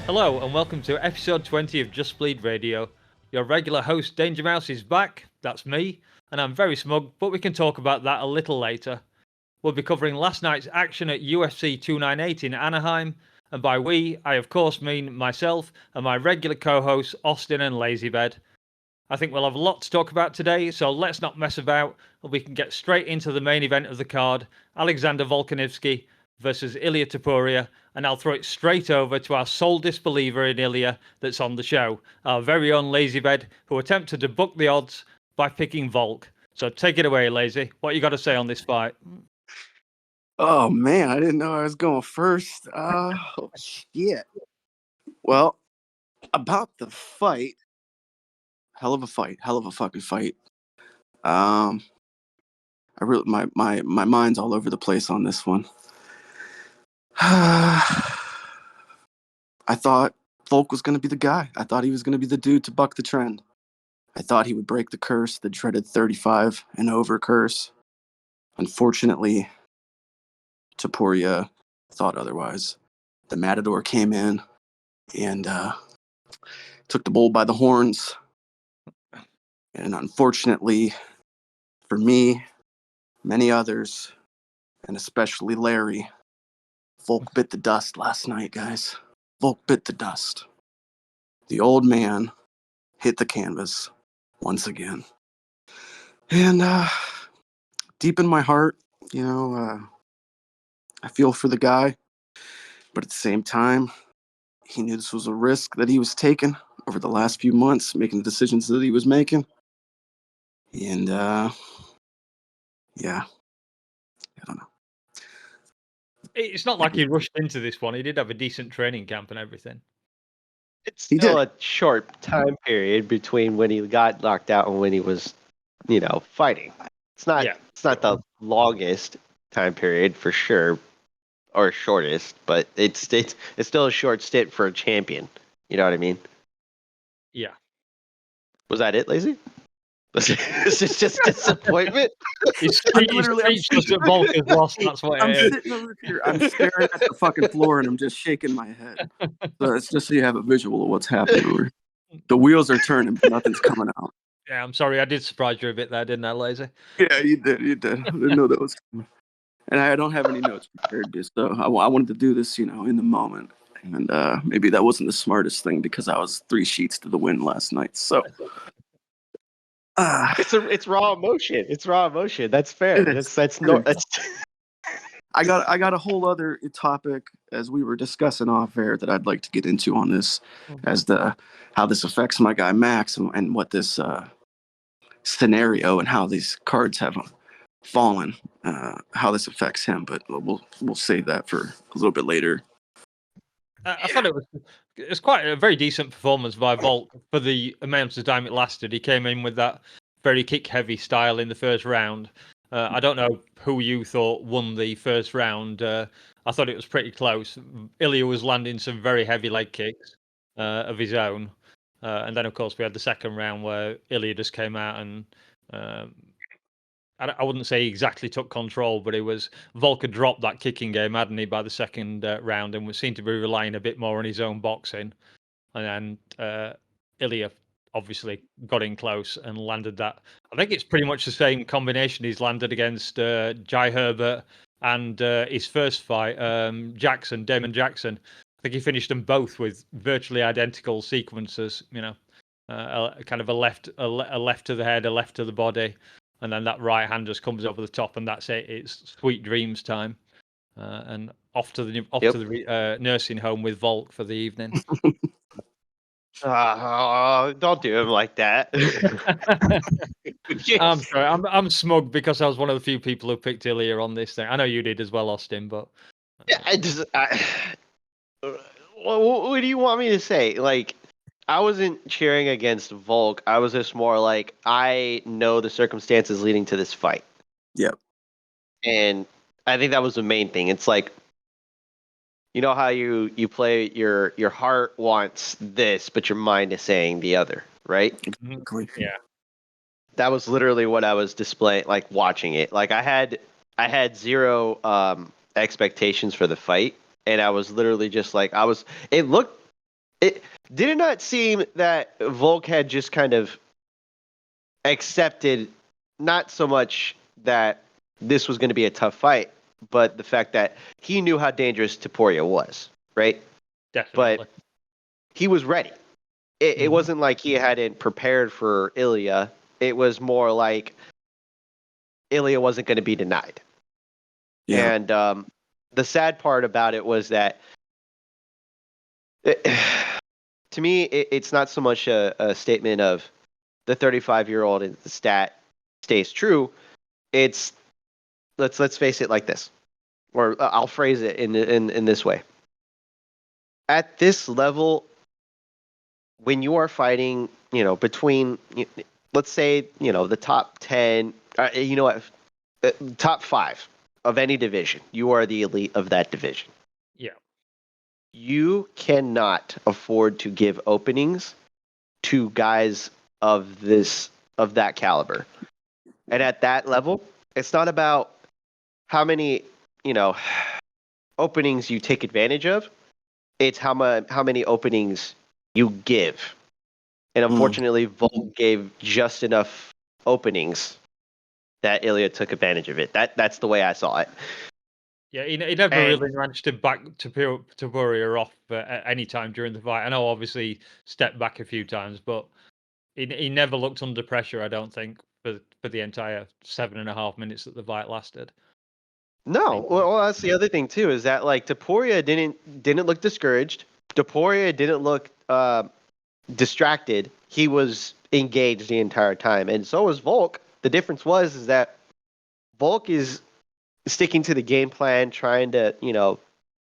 Hello and welcome to episode 20 of Just Bleed Radio. Your regular host DangerMouse is back, that's me, and I'm very smug, but we can talk about that a little later. We'll be covering last night's action at UFC 298 in Anaheim, and by we, I of course mean myself and my regular co-hosts Austin and Lazybed. I think we'll have a lot to talk about today, so let's not mess about, and we can get straight into the main event of the card, Alexander Volkanovski versus Ilia Topuria, and I'll throw it straight over to our sole disbeliever in Ilia that's on the show, our very own Lazybed, who attempted to book the odds by picking Volk. So take it away, Lazy. What you got to say on this fight? Oh man, I didn't know I was going first. Shit. Well, about the fight, hell of a fucking fight. I really my mind's all over the place on this one. I thought Volk was going to be the guy. I thought he was going to be the dude to buck the trend. I thought he would break the curse, the dreaded 35 and over curse. Unfortunately, Topuria thought otherwise. The Matador came in and took the bull by the horns. And unfortunately, for me, many others, and especially Larry, Volk bit the dust last night, guys. Volk bit the dust. The old man hit the canvas once again. And deep in my heart, I feel for the guy. But at the same time, he knew this was a risk that he was taking over the last few months, making the decisions that he was making. And, yeah, I don't know. It's not like he rushed into this one. He did have a decent training camp and everything. It's still a short time period between when he got knocked out and when he was, fighting. It's not the longest time period for sure, or shortest, but it's still a short stint for a champion. You know what I mean? Yeah. Was that it, Lazy? Was this just disappointment? He's speechless that Volk has lost. That's what I'm sitting over here. I'm staring at the fucking floor and I'm just shaking my head. So it's just so you have a visual of what's happening. The wheels are turning, but nothing's coming out. Yeah, I'm sorry. I did surprise you a bit there, didn't I, Lazy? Yeah, you did. I didn't know that was coming. And I don't have any notes prepared, so I wanted to do this, in the moment. And maybe that wasn't the smartest thing because I was 3 sheets to the wind last night. So it's raw emotion. It's raw emotion. That's fair. That's no. That's. I got a whole other topic as we were discussing off air that I'd like to get into on this, as how this affects my guy Max and what this scenario and how these cards have fallen, how this affects him. But we'll save that for a little bit later. I thought it was quite a very decent performance by Volk for the amount of time it lasted. He came in with that very kick-heavy style in the first round. I don't know who you thought won the first round. I thought it was pretty close. Ilia was landing some very heavy leg kicks of his own. And then, of course, we had the second round where Ilia just came out and I wouldn't say he exactly took control, but it was Volk had dropped that kicking game, hadn't he, by the second round, and seemed to be relying a bit more on his own boxing. And then Ilia obviously got in close and landed that. I think it's pretty much the same combination he's landed against Jai Herbert and his first fight, Damon Jackson. I think he finished them both with virtually identical sequences. Kind of a left to the head, a left to the body. And then that right hand just comes over the top, and that's it. It's sweet dreams time, and off to the nursing home with Volk for the evening. Don't do him like that. I'm sorry. I'm smug because I was one of the few people who picked Ilia on this thing. I know you did as well, Austin. But what do you want me to say? Like, I wasn't cheering against Volk. I was just more like, I know the circumstances leading to this fight. Yep. And I think that was the main thing. It's like, you know how you play your heart wants this, but your mind is saying the other, right? Exactly. Yeah. That was literally what I was displaying, like watching it. Like I had zero expectations for the fight, and I was literally just like, it looked Did it not seem that Volk had just kind of accepted not so much that this was going to be a tough fight, but the fact that he knew how dangerous Topuria was, right? Definitely. But he was ready. It wasn't like he hadn't prepared for Ilya. It was more like Ilya wasn't going to be denied. Yeah. And the sad part about it was that, to me, it's not so much a statement of the 35-year-old and the stat stays true. It's let's face it like this, or I'll phrase it in this way. At this level, when you are fighting, between, let's say, the top 10, top 5 of any division, you are the elite of that division. Yeah. You cannot afford to give openings to guys of that caliber. And at that level, it's not about how many, openings you take advantage of. It's how many openings you give. And unfortunately, Volk gave just enough openings that Ilya took advantage of it. That's the way I saw it. Yeah, he never really managed to back Topuria off at any time during the fight. I know, obviously, stepped back a few times, but he never looked under pressure, I don't think, for the entire 7.5 minutes that the fight lasted. No, well, that's the other thing too, is that like Topuria didn't look discouraged. Topuria didn't look distracted. He was engaged the entire time, and so was Volk. The difference is that Volk is sticking to the game plan, trying to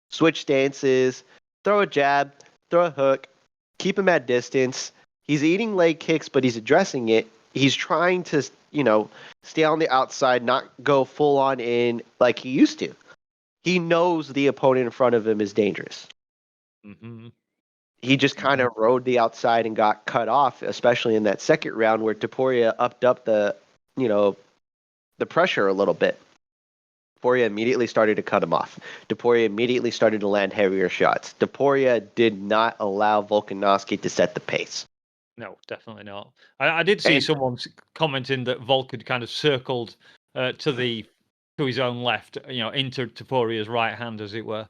switch stances, throw a jab, throw a hook, keep him at distance. He's eating leg kicks, but he's addressing it. He's trying to stay on the outside, not go full on in like he used to. He knows the opponent in front of him is dangerous. Mm-hmm. He just kind of rode the outside and got cut off, especially in that second round where Topuria upped up the pressure a little bit. Topuria immediately started to cut him off. Topuria immediately started to land heavier shots. Topuria did not allow Volkanovski to set the pace. No, definitely not. I did see someone commenting that Volk had kind of circled to his own left, into Topuria's right hand, as it were.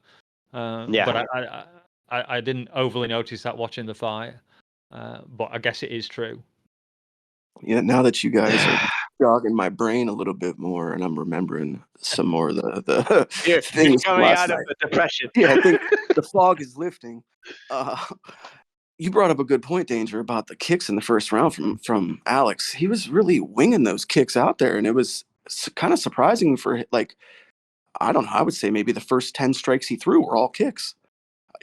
But I didn't overly notice that watching the fight. But I guess it is true. Yeah, now that you guys are jogging my brain a little bit more, and I'm remembering some more of the things coming last out night. of the depression. Yeah, I think the fog is lifting. You brought up a good point, Danger, about the kicks in the first round from Alex. He was really winging those kicks out there, and it was kind of surprising for, like, I don't know, I would say maybe the first 10 strikes he threw were all kicks.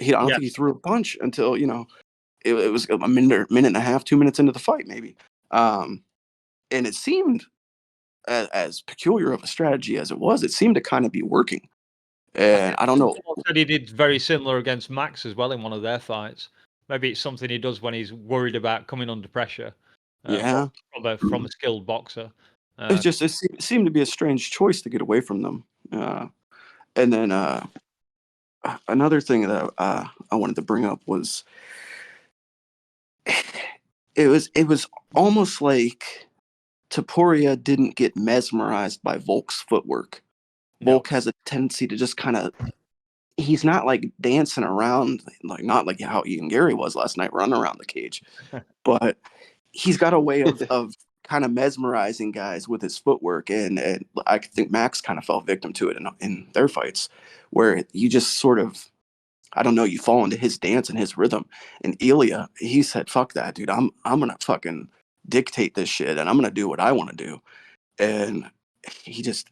I don't think he threw a punch until, it was a minute and a half, 2 minutes into the fight, maybe. And it seemed, as peculiar of a strategy as it was, it seemed to kind of be working. And I don't know. Said he did very similar against Max as well in one of their fights. Maybe it's something he does when he's worried about coming under pressure. Yeah, from a skilled boxer. it seemed to be a strange choice to get away from them. And then another thing that I wanted to bring up was it was almost like Topuria didn't get mesmerized by Volk's footwork. No. Volk has a tendency to just kind of, he's not like dancing around, like not like how Ian Gary was last night, running around the cage, but he's got a way of kind of mesmerizing guys with his footwork, and I think Max kind of fell victim to it in their fights, where you just sort of, I don't know, you fall into his dance and his rhythm. And Ilya, he said, "Fuck that, dude. I'm gonna fucking dictate this shit, and I'm gonna do what I want to do." And he just,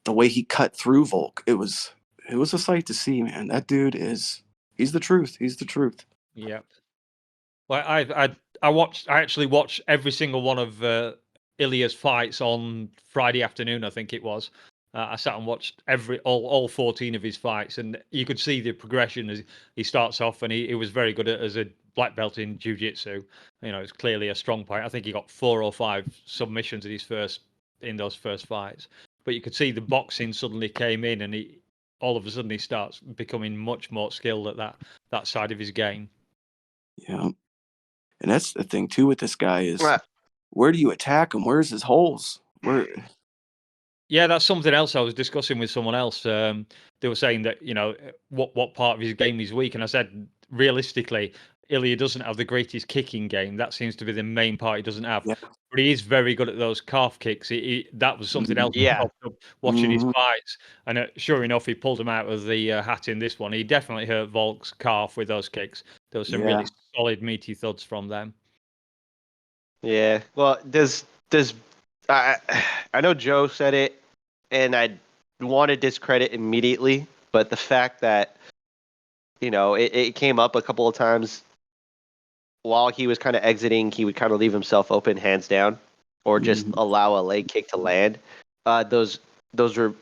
the way he cut through Volk, it was a sight to see, man. That dude he's the truth. He's the truth. Yeah. Well, I actually watched every single one of Ilya's fights on Friday afternoon, I think it was. I sat and watched all 14 of his fights, and you could see the progression as he starts off, and he was very good as a black belt in jiu-jitsu. It's clearly a strong fight. I think he got 4 or 5 submissions in those first fights. But you could see the boxing suddenly came in, and all of a sudden he starts becoming much more skilled at that side of his game. Yeah. And that's the thing too with this guy is Right. where do you attack him? Where's his holes? Where Yeah, that's something else I was discussing with someone else. They were saying that what part of his game is weak, and I said realistically, Ilya doesn't have the greatest kicking game. That seems to be the main part he doesn't have. yeah. But he is very good at those calf kicks. That was something else that Yeah. popped up watching his Mm-hmm. fights, and sure enough, he pulled him out of the hat in this one. He definitely hurt Volk's calf with those kicks. There was some Yeah. really solid, meaty thuds from them. Yeah. Well, I I know Joe said it, and I want to discredit immediately, but the fact that it came up a couple of times while he was kind of exiting, he would kind of leave himself open, hands down, or just Mm-hmm. allow a leg kick to land. Those were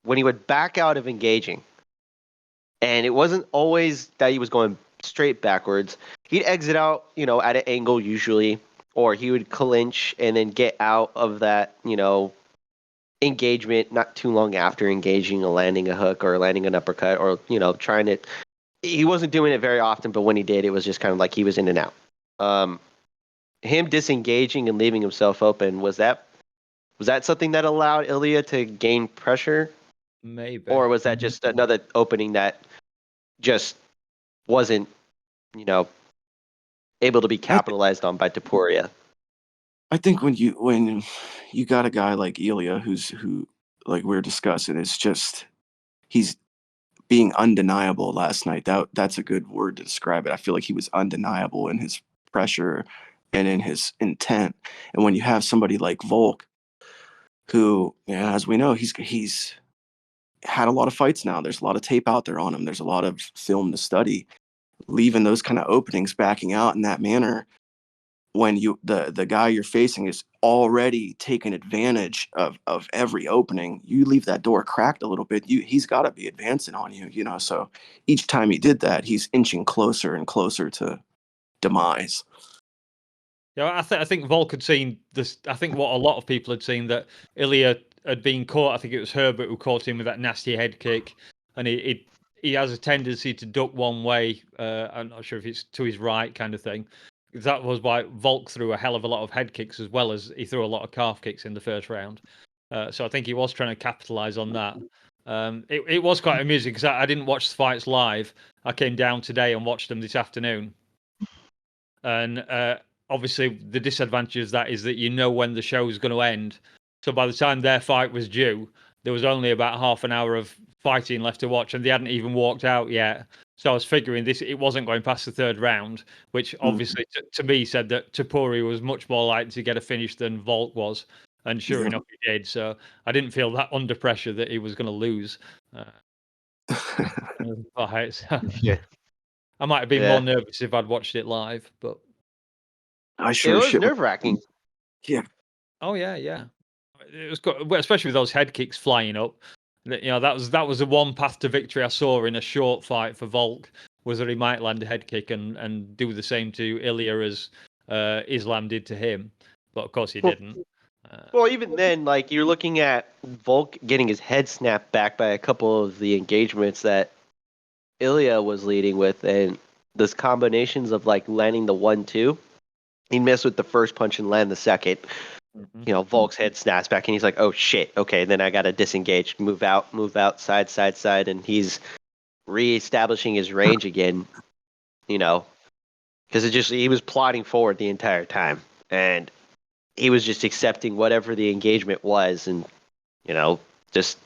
when he would back out of engaging, and it wasn't always that he was going straight backwards. He'd exit out, at an angle usually, or he would clinch and then get out of that, engagement not too long after engaging or landing a hook or landing an uppercut or trying to. He wasn't doing it very often, but when he did, it was just kind of like he was in and out. Him disengaging and leaving himself open, was that something that allowed Ilya to gain pressure, Maybe. or was that just another opening that just wasn't able to be capitalized on by Topuria? I think when you got a guy like Ilya who like we are discussing, it's just he's being undeniable last night. That's a good word to describe it. I feel like he was undeniable in his pressure and in his intent. And when you have somebody like Volk, who, as we know, he's had a lot of fights now. There's a lot of tape out there on him. There's a lot of film to study. Leaving those kind of openings, backing out in that manner, when the guy you're facing is already taking advantage of every opening, you leave that door cracked a little bit, he's got to be advancing on you, so each time he did that, he's inching closer and closer to demise. Yeah, I think Volk had seen this. I think what a lot of people had seen, that Ilya had been caught. I think it was Herbert who caught him with that nasty head kick, and he has a tendency to duck one way. I'm not sure if it's to his right kind of thing. That was why Volk threw a hell of a lot of head kicks, as well as he threw a lot of calf kicks in the first round. So I think he was trying to capitalize on that. It was quite amusing because I didn't watch the fights live. I came down today and watched them this afternoon, and obviously the disadvantage of that is that when the show is going to end. So by the time their fight was due, there was only about half an hour of fighting left to watch, and they hadn't even walked out yet. So I was figuring it wasn't going past the third round, which obviously to me said that Topuria was much more likely to get a finish than Volk was, and sure enough he did. So I didn't feel that under pressure that he was going to lose. Yeah. I might have been more nervous if I'd watched it live, but I It sure was shit. nerve-wracking. Yeah. Oh yeah. It was good, especially with those head kicks flying up. That was the one path to victory I saw in a short fight for Volk, was that he might land a head kick and do the same to Ilya as Islam did to him, but of course he didn't. Well, even then, like, you're looking at Volk getting his head snapped back by a couple of the engagements that Ilya was leading with, and those combinations of like landing the 1-2. He'd miss with the first punch and land the second. Volk's head snaps back, and he's like, "Oh shit! Okay, then I got to disengage, move out, side," and he's reestablishing his range again. Because he was plodding forward the entire time, and he was just accepting whatever the engagement was, and just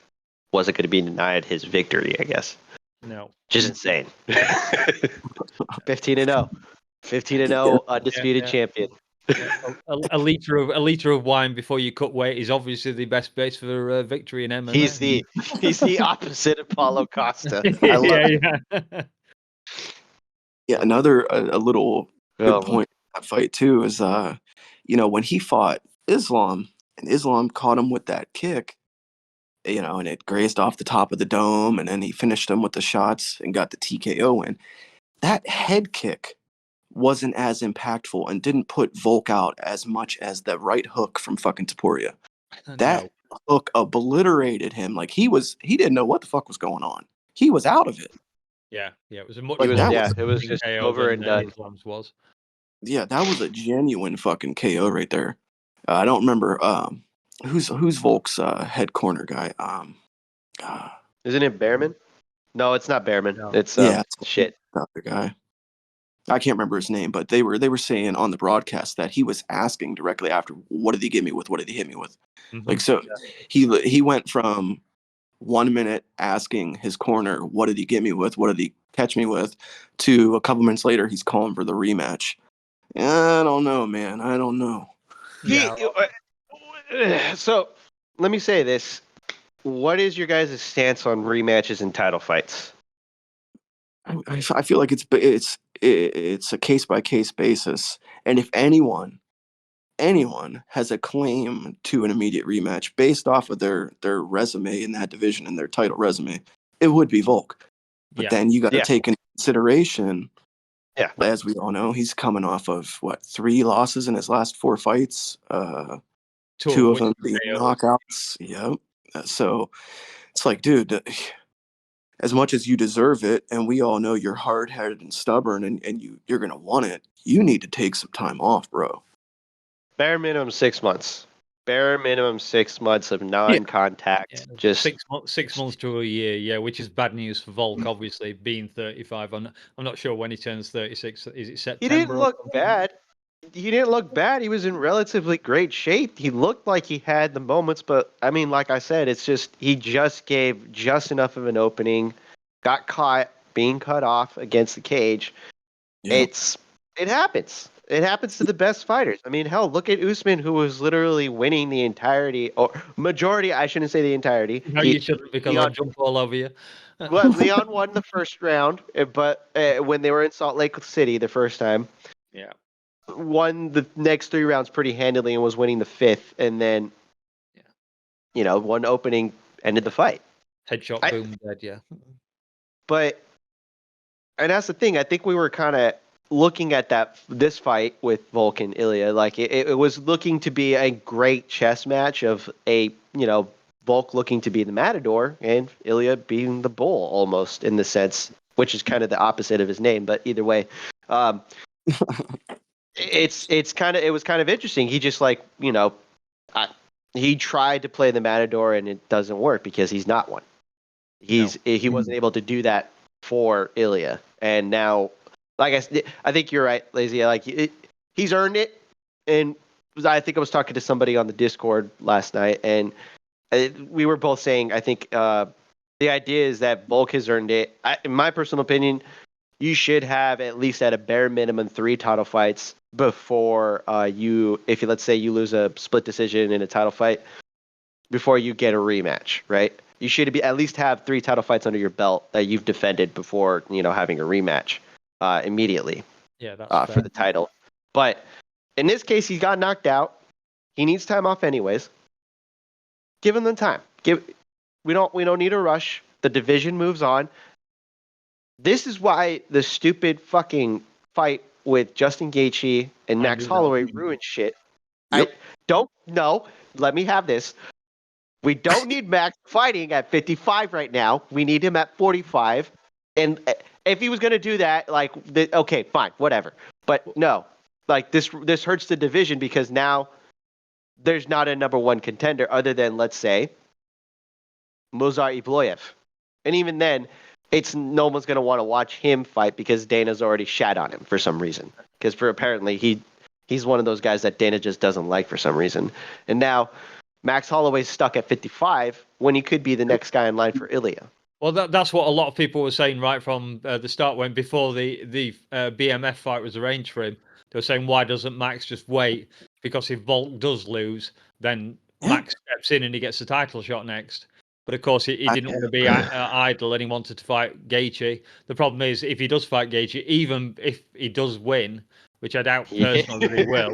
wasn't going to be denied his victory, I guess. No, Just insane. 15-0, 15-0, undisputed champion. A liter of wine before you cut weight is obviously the best base for victory in MMA. He's the opposite of Paulo Costa. I love it. Yeah, another a little good point in that fight too is when he fought Islam and Islam caught him with that kick, and it grazed off the top of the dome, and then he finished him with the shots and got the TKO win. That head kick wasn't as impactful and didn't put Volk out as much as the right hook from fucking Topuria. That hook obliterated him. Like he didn't know what the fuck was going on. He was out of it. Yeah, it was a much Like, more that was it was just KO over than and done. Islam's was. Yeah, that was a genuine fucking KO right there. I don't remember who's Volk's head corner guy. Isn't it Behrman? No, it's not Behrman. No. It's Yeah, shit. the other guy. I can't remember his name, but they were saying on the broadcast that he was asking directly after, "What did he get me with? What did he hit me with?" Mm-hmm. Like, so he went from 1 minute asking his corner, "What did he get me with? What did he catch me with?" to a couple minutes later, he's calling for the rematch. I don't know, man. I don't know. So let me say this: what is your guys' stance on rematches and title fights? I feel like it's a case by case basis, and if anyone has a claim to an immediate rematch based off of their resume in that division and their title resume, it would be Volk. But then you got to take into consideration, as we all know, he's coming off of 3 losses in his last 4 fights, 2 of them being knockouts. Yep. So it's like, dude, as much as you deserve it, and we all know you're hard-headed and stubborn, and you're gonna want it, you need to take some time off, bro. Bare minimum 6 months. Bare minimum 6 months of non-contact. Just 6 months to a year, which is bad news for Volk, obviously, being 35. I'm not sure when he turns 36. Is it September? He didn't look bad. He didn't look bad. He was in relatively great shape. He looked like he had the moments, but I mean, like I said, it's just he just gave just enough of an opening, got caught being cut off against the cage. Yeah. It happens. It happens to the best fighters. I mean, hell, look at Usman, who was literally winning the entirety or majority. I shouldn't say the entirety. No, you shouldn't, because I'll jump all over you. Well, Leon won the first round, but when they were in Salt Lake City the first time, won the next 3 rounds pretty handily and was winning the 5th, and then, one opening ended the fight. Headshot, boom, dead. Yeah. But, and that's the thing. I think we were kind of looking at this fight with Volk and Ilya, like it was looking to be a great chess match of Volk looking to be the matador and Ilya being the bull, almost, in the sense, which is kind of the opposite of his name, but either way, it was kind of interesting. He just he tried to play the matador and it doesn't work because he's not one. He wasn't able to do that for Ilya, and now, I think you're right, Lazy. He's earned it, and I think I was talking to somebody on the Discord last night, and we were both saying, I think the idea is that Volk has earned it. In my personal opinion, you should have at least at a bare minimum 3 title fights before if let's say you lose a split decision in a title fight, before you get a rematch, right? You should at least have 3 title fights under your belt that you've defended before, having a rematch immediately for the title. But in this case, he got knocked out. He needs time off anyways. Give him the time. We don't need a rush. The division moves on. This is why the stupid fucking fight with Justin Gaethje and Max Holloway ruined shit. Yep. Let me have this. We don't need Max fighting at 55 right now. We need him at 45. And if he was going to do that, okay, fine, whatever. But no, this hurts the division because now there's not a number 1 contender other than, let's say, Movsar Evloev. And even then, no one's going to want to watch him fight because Dana's already shat on him for some reason. Because apparently he's one of those guys that Dana just doesn't like for some reason. And now Max Holloway's stuck at 55 when he could be the next guy in line for Ilya. Well, that's what a lot of people were saying right from the start, when before the BMF fight was arranged for him. They were saying, why doesn't Max just wait? Because if Volk does lose, then Max steps in and he gets the title shot next. But of course, he didn't want to be idle, and he wanted to fight Gaethje. The problem is, if he does fight Gaethje, even if he does win, which I doubt personally that he will,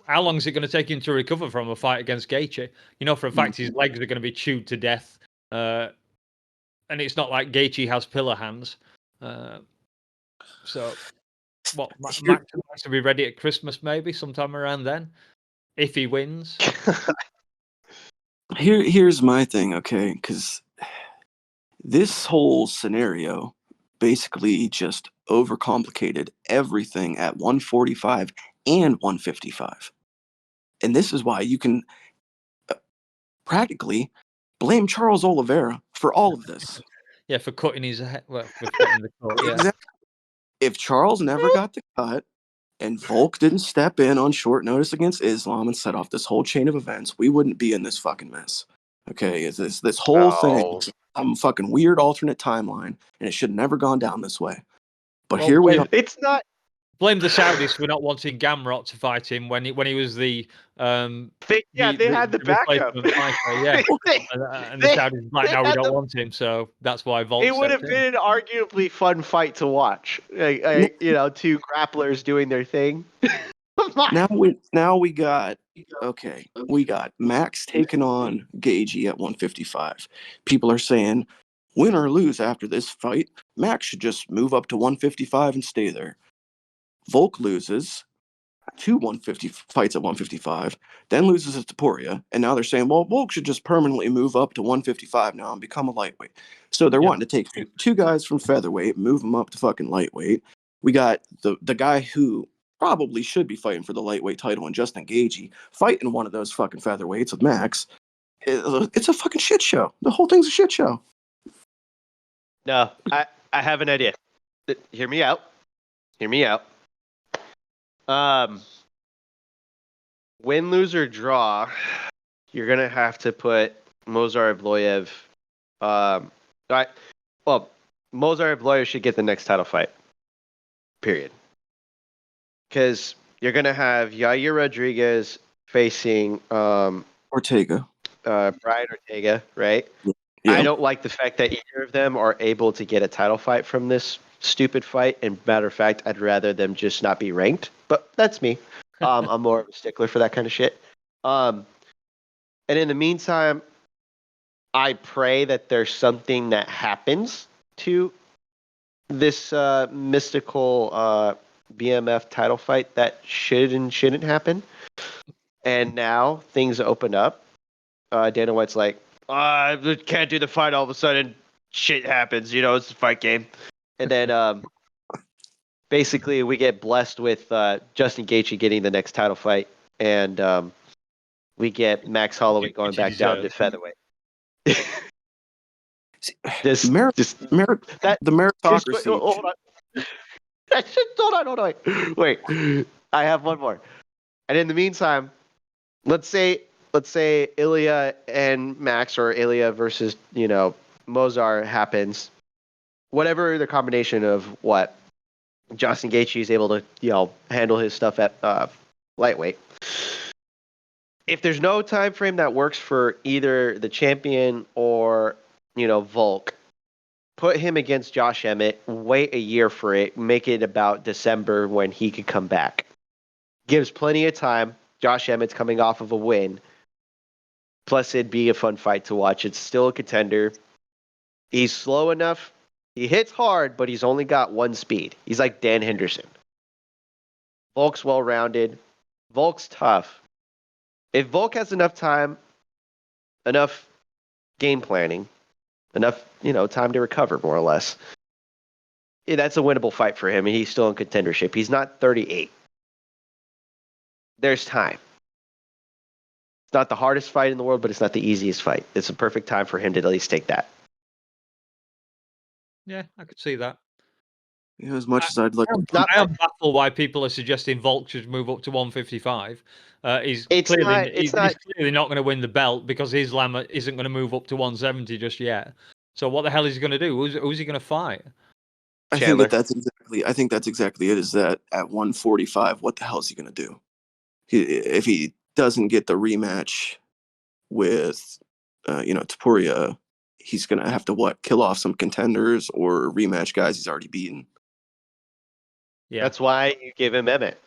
how long is it going to take him to recover from a fight against Gaethje? For a fact, his legs are going to be chewed to death. And it's not like Gaethje has pillar hands. So, Max will be ready at Christmas, maybe sometime around then, if he wins. Here's my thing, okay? Because This whole scenario basically just overcomplicated everything at 145 and 155. And this is why you can practically blame Charles Oliveira for all of this. Yeah, for cutting his head. Well, for cutting the cut. Yeah. Exactly. If Charles never got the cut and Volk didn't step in on short notice against Islam and set off this whole chain of events, we wouldn't be in this fucking mess. Okay, this whole thing is some fucking weird alternate timeline, and it should have never gone down this way. But Well, here we are. It's not. Blame the Saudis for not wanting Gamrot to fight him when he was the they had the backup. Fighter, yeah. and the Saudis like, no, we don't want him, so that's why Volk. It would have been an arguably fun fight to watch. Two grapplers doing their thing. Now we got Max taking on Gagey at 155. People are saying, win or lose after this fight, Max should just move up to 155 and stay there. Volk loses 2 150 fights at 155, then loses to Topuria, and now they're saying, well, Volk should just permanently move up to 155 now and become a lightweight. So they're wanting to take two guys from featherweight, move them up to fucking lightweight. We got the guy who probably should be fighting for the lightweight title and Justin Gaethje fighting one of those fucking featherweights with Max. It's a fucking shit show. The whole thing's a shit show. No, I have an idea. Hear me out. Win, lose, or draw, you're gonna have to put Movsar Evloev. Movsar Evloev should get the next title fight. Period. Because you're gonna have Yair Rodriguez facing Ortega. Brian Ortega, right? Yeah. I don't like the fact that either of them are able to get a title fight from this stupid fight. And matter of fact, I'd rather them just not be ranked. But that's me. I'm more of a stickler for that kind of shit. And in the meantime, I pray that there's something that happens to this mystical BMF title fight that should and shouldn't happen. And now things open up. Dana White's like, I can't do the fight all of a sudden. Shit happens, it's a fight game. And then basically we get blessed with Justin Gaethje getting the next title fight, and we get Max Holloway going back down to featherweight. The meritocracy. Hold on. Wait, I have one more. And in the meantime, let's say Ilya and Max, or Ilya versus Movsar happens. Whatever the combination of what Justin Gaethje is able to handle his stuff at lightweight. If there's no time frame that works for either the champion or Volk, put him against Josh Emmett. Wait a year for it. Make it about December when he could come back. Gives plenty of time. Josh Emmett's coming off of a win. Plus, it'd be a fun fight to watch. It's still a contender. He's slow enough. He hits hard, but he's only got one speed. He's like Dan Henderson. Volk's well-rounded. Volk's tough. If Volk has enough time, enough game planning, enough time to recover, more or less, that's a winnable fight for him, and he's still in contendership. He's not 38. There's time. It's not the hardest fight in the world, but it's not the easiest fight. It's a perfect time for him to at least take that. Yeah, I could see that. As much as I'd like to. I am baffled why people are suggesting Volk should move up to 155. He's clearly not going to win the belt because Islam isn't going to move up to 170 just yet. So what the hell is he going to do? Who's he going to fight? I think that's exactly it. Is that at 145, what the hell is he going to do? If he doesn't get the rematch with Topuria, he's going to have to kill off some contenders or rematch guys he's already beaten. Yeah. That's why you give him Emmett.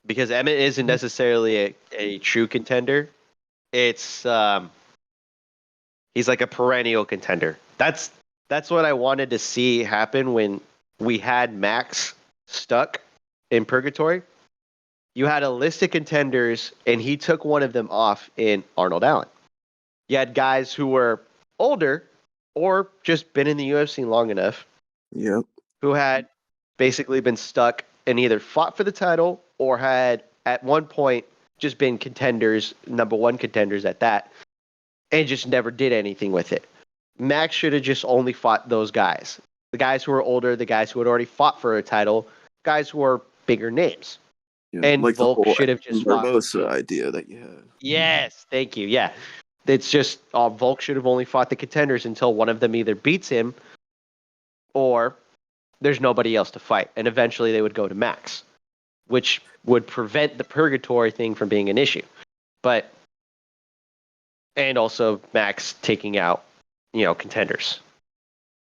Because Emmett isn't necessarily a true contender. It's he's like a perennial contender. That's what I wanted to see happen when we had Max stuck in purgatory. You had a list of contenders, and he took one of them off in Arnold Allen. You had guys who were older or just been in the UFC long enough. Yep. Who had basically been stuck and either fought for the title or had at one point just been contenders, number one contenders at that, and just never did anything with it. Max should have just only fought those guys. The guys who were older, the guys who had already fought for a title, guys who were bigger names. Yeah, And like Volk the whole should have just fought. Barbosa idea that you had. Yes, thank you. Yeah. It's just Volk should have only fought the contenders until one of them either beats him or there's nobody else to fight. And eventually they would go to Max, which would prevent the purgatory thing from being an issue. And also Max taking out, contenders.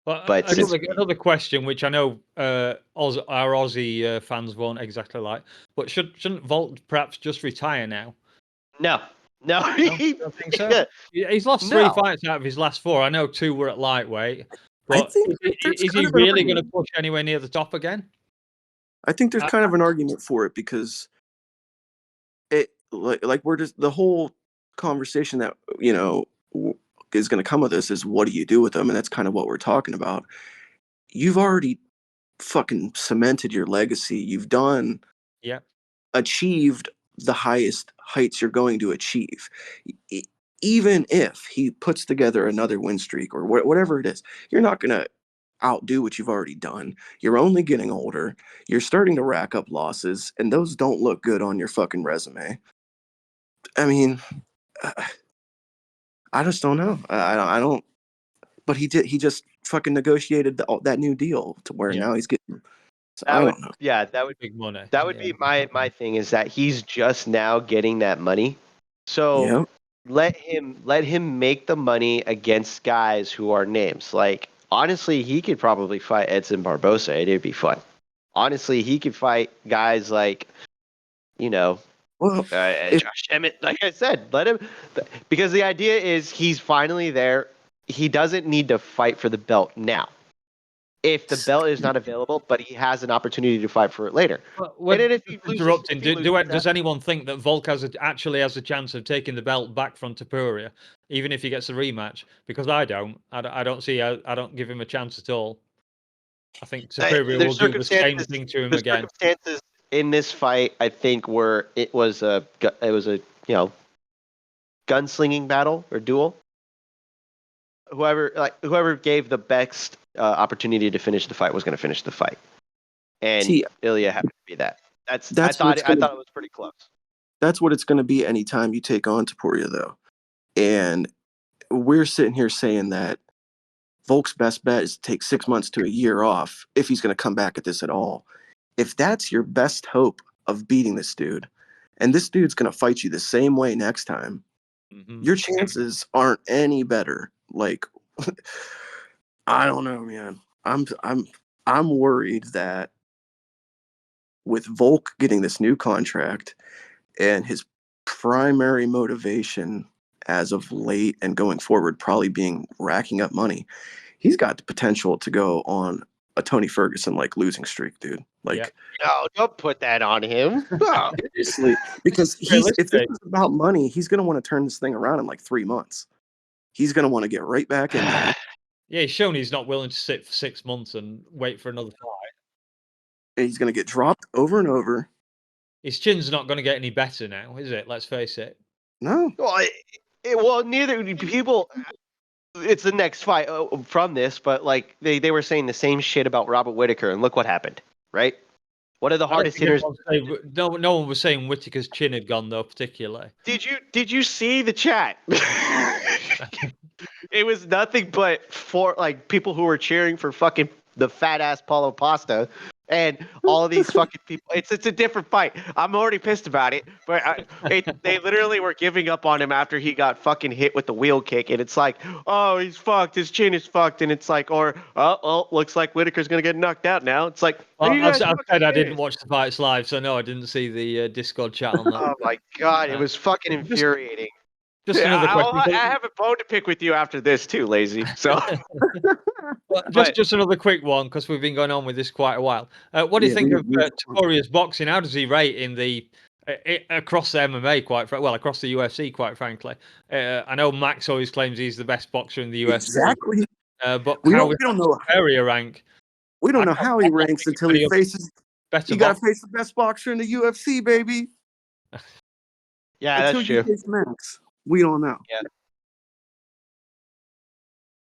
Well, But another question, which I know our Aussie fans won't exactly like, but shouldn't Volt perhaps just retire now? No. No, I don't think so. He's lost 3 fights out of his last 4. I know 2 were at lightweight. But I think is he really going to push anywhere near the top again? I think there's kind of an argument for it because it like we're just the whole conversation that is going to come with this is what do you do with them, and that's kind of what we're talking about. You've already fucking cemented your legacy. You've achieved the highest heights you're going to achieve. Even if he puts together another win streak or whatever it is, you're not going to outdo what you've already done. You're only getting older. You're starting to rack up losses, and those don't look good on your fucking resume. I mean, I just don't know. I don't. But he did. He just fucking negotiated that new deal to where now he's getting. So I don't know. Yeah, that would big money. That would be my thing is that he's just now getting that money. So let him make the money against guys who are names. Like honestly, he could probably fight Edson Barbosa. It'd be fun. Honestly, he could fight guys like, Josh Emmett. Like I said, let him, because the idea is he's finally there. He doesn't need to fight for the belt now. If the belt is not available, but he has an opportunity to fight for it later. Does anyone think that Volk actually has a chance of taking the belt back from Topuria, even if he gets a rematch? Because I don't. I don't give him a chance at all. I think Topuria will do the same thing to him again. Circumstances in this fight, I think, it was a gunslinging battle or duel. Whoever gave the best opportunity to finish the fight was going to finish the fight, and Ilya happened to be that. I thought it was pretty close. That's what it's going to be anytime you take on Topuria, though. And we're sitting here saying that Volk's best bet is to take 6 months to a year off if he's going to come back at this at all. If that's your best hope of beating this dude, and this dude's going to fight you the same way next time, your chances aren't any better. Like, I don't know, man. I'm worried that with Volk getting this new contract and his primary motivation as of late and going forward probably being racking up money, he's got the potential to go on a Tony Ferguson like losing streak, dude. Like, no, don't put that on him. Seriously, because if this is about money, he's gonna want to turn this thing around in like 3 months. He's gonna want to get right back in there. Yeah, he's shown he's not willing to sit for 6 months and wait for another fight. And he's gonna get dropped over and over. His chin's not going to get any better now, is it? Let's face it. No. Well, neither people. It's the next fight from this, but like they were saying the same shit about Robert Whittaker, and look what happened, right? One of the hardest hitters. No one was saying Whittaker's chin had gone though, particularly. Did you see the chat? It was nothing but people who were cheering for fucking the fat ass Paulo Costa. And all of these fucking people, it's a different fight. I'm already pissed about it, but they literally were giving up on him after he got fucking hit with the wheel kick, and it's like, oh, he's fucked, his chin is fucked, and it's like, looks like Whittaker's gonna get knocked out now. It's like, I've said I didn't watch the fights live, so no, I didn't see the Discord chat on that. Oh my god, it was fucking infuriating. Just another question. I have a bone to pick with you after this too, Lazy. So, just another quick one because we've been going on with this quite a while. What do you think of Topuria's boxing? How does he rate in the across the MMA, across the UFC, quite frankly. I know Max always claims he's the best boxer in the UFC. Exactly. But we how don't know area rank? We don't know how he ranks until he faces. You got to face the best boxer in the UFC, baby. Yeah, until that's true. You face Max, we don't know. Yeah.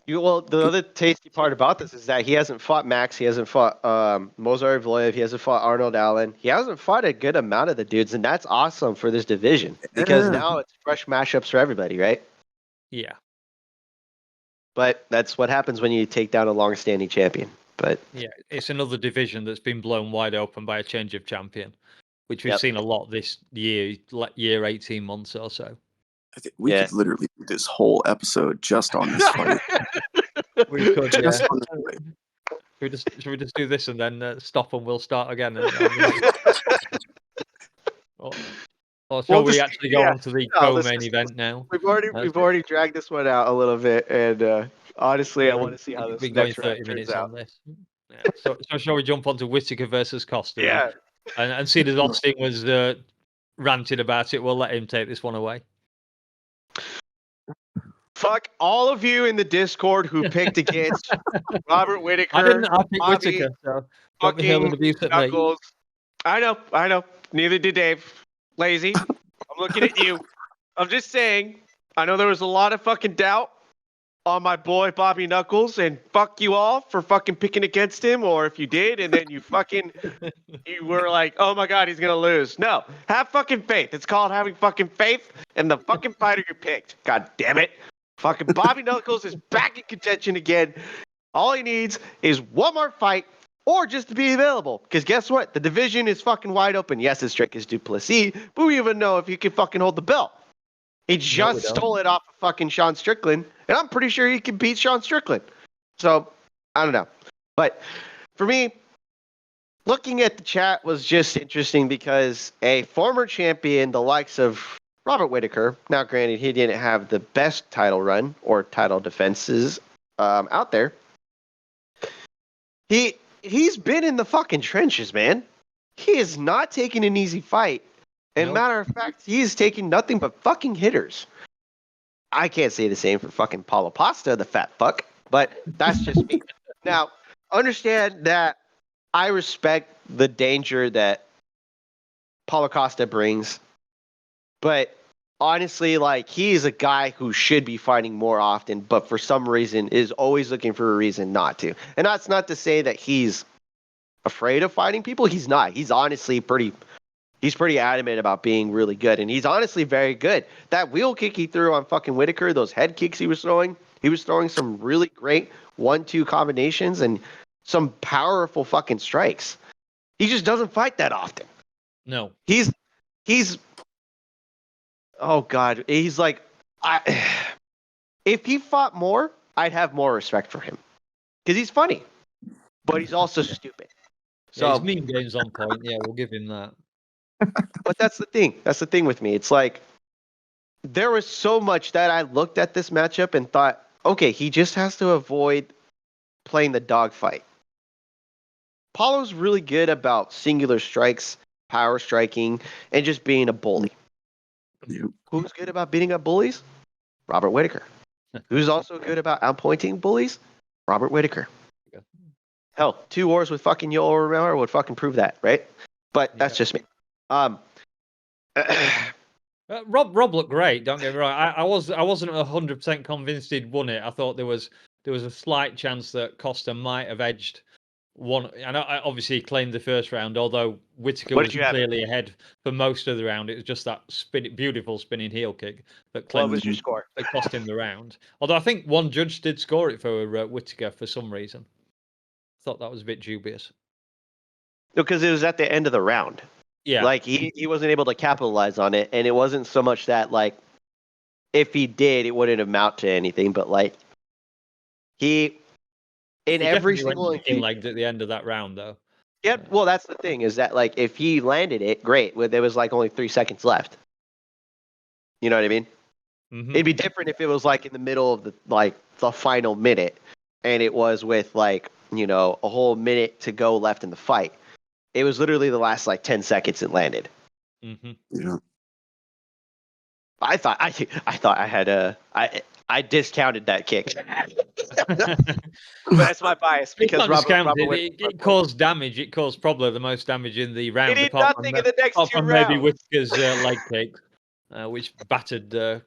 The other tasty part about this is that he hasn't fought Max, he hasn't fought Mozar Evloev, he hasn't fought Arnold Allen. He hasn't fought a good amount of the dudes, and that's awesome for this division because now it's fresh matchups for everybody, right? Yeah. But that's what happens when you take down a long-standing champion. But yeah, it's another division that's been blown wide open by a change of champion, which we've seen a lot this year, 18 months or so. I think we could literally do this whole episode just on this fight. We could, Should we just do this and then stop and we'll start again? Or shall we actually go on to the co-main event now? We've already dragged this one out a little bit, and honestly, I want to see how this been next going 30 minutes out. On this. Yeah. So shall we jump on to Whittaker versus Costa? Yeah. And seeing as Austin was ranted about it, we'll let him take this one away. Fuck all of you in the Discord who picked against Robert Whittaker. I picked Whittaker, so don't be hurling abuse at me. I know. Neither did Dave. Lazy. I'm looking at you. I'm just saying, I know there was a lot of fucking doubt on my boy Bobby Knuckles, and fuck you all for fucking picking against him, or if you did, and then you were like, oh my god, he's gonna lose. No, have fucking faith. It's called having fucking faith in the fucking fighter you picked. God damn it. Fucking Bobby Knuckles is back in contention again. All he needs is one more fight, or just to be available. Because guess what? The division is fucking wide open. Yes, it's Dricus du Plessis, but we even know if he can fucking hold the belt. He just stole it off of fucking Sean Strickland, and I'm pretty sure he can beat Sean Strickland. So, I don't know. But for me, looking at the chat was just interesting because a former champion, the likes of Robert Whittaker, now granted he didn't have the best title run or title defenses out there, he's been in the fucking trenches, man. He is not taking an easy fight. And matter of fact, he's taking nothing but fucking hitters. I can't say the same for fucking Paulo Costa, the fat fuck, but that's just me. Now, understand that I respect the danger that Paulo Costa brings, but honestly, like, he's a guy who should be fighting more often, but for some reason is always looking for a reason not to. And that's not to say that he's afraid of fighting people. He's not. He's honestly pretty adamant about being really good, and he's honestly very good. That wheel kick he threw on fucking Whittaker, those head kicks he was throwing some really great 1-2 combinations and some powerful fucking strikes. He just doesn't fight that often. No. He's oh god, he's like, if he fought more, I'd have more respect for him. Because he's funny, but he's also stupid. So his meme game's on point. Yeah, we'll give him that. But that's the thing. That's the thing with me. It's like there was so much that I looked at this matchup and thought, okay, he just has to avoid playing the dogfight. Paulo's really good about singular strikes, power striking, and just being a bully. Yep. Who's good about beating up bullies? Robert Whittaker. Who's also good about outpointing bullies? Robert Whittaker. Hell, 2 wars with fucking Yoel Romero would fucking prove that, right? But that's just me. Rob looked great. Don't get me wrong. I wasn't 100% convinced he'd won it. I thought there was a slight chance that Costa might have edged one. And I obviously claimed the first round, although Whittaker was clearly ahead for most of the round. It was just that beautiful spinning heel kick that claimed. What was your score? That cost him the round. Although I think one judge did score it for Whittaker for some reason. I thought that was a bit dubious. No, because it was at the end of the round. Yeah. Like, he wasn't able to capitalize on it, and it wasn't so much that, like, if he did, it wouldn't amount to anything, but, like, he every single legged at the end of that round, though. Yeah, well, that's the thing, is that, like, if he landed it, great. There was, like, only 3 seconds left. You know what I mean? Mm-hmm. It'd be different if it was, like, in the middle of the final minute, and it was with, like, you know, a whole minute to go left in the fight. It was literally the last, like, 10 seconds it landed. Mm-hmm. Yeah. I thought I had I discounted that kick. But that's my bias It's because not discounted. Whittaker It caused damage. It caused probably the most damage in the he round, did nothing in the next apart two from maybe rounds. Whittaker's leg kick, which battered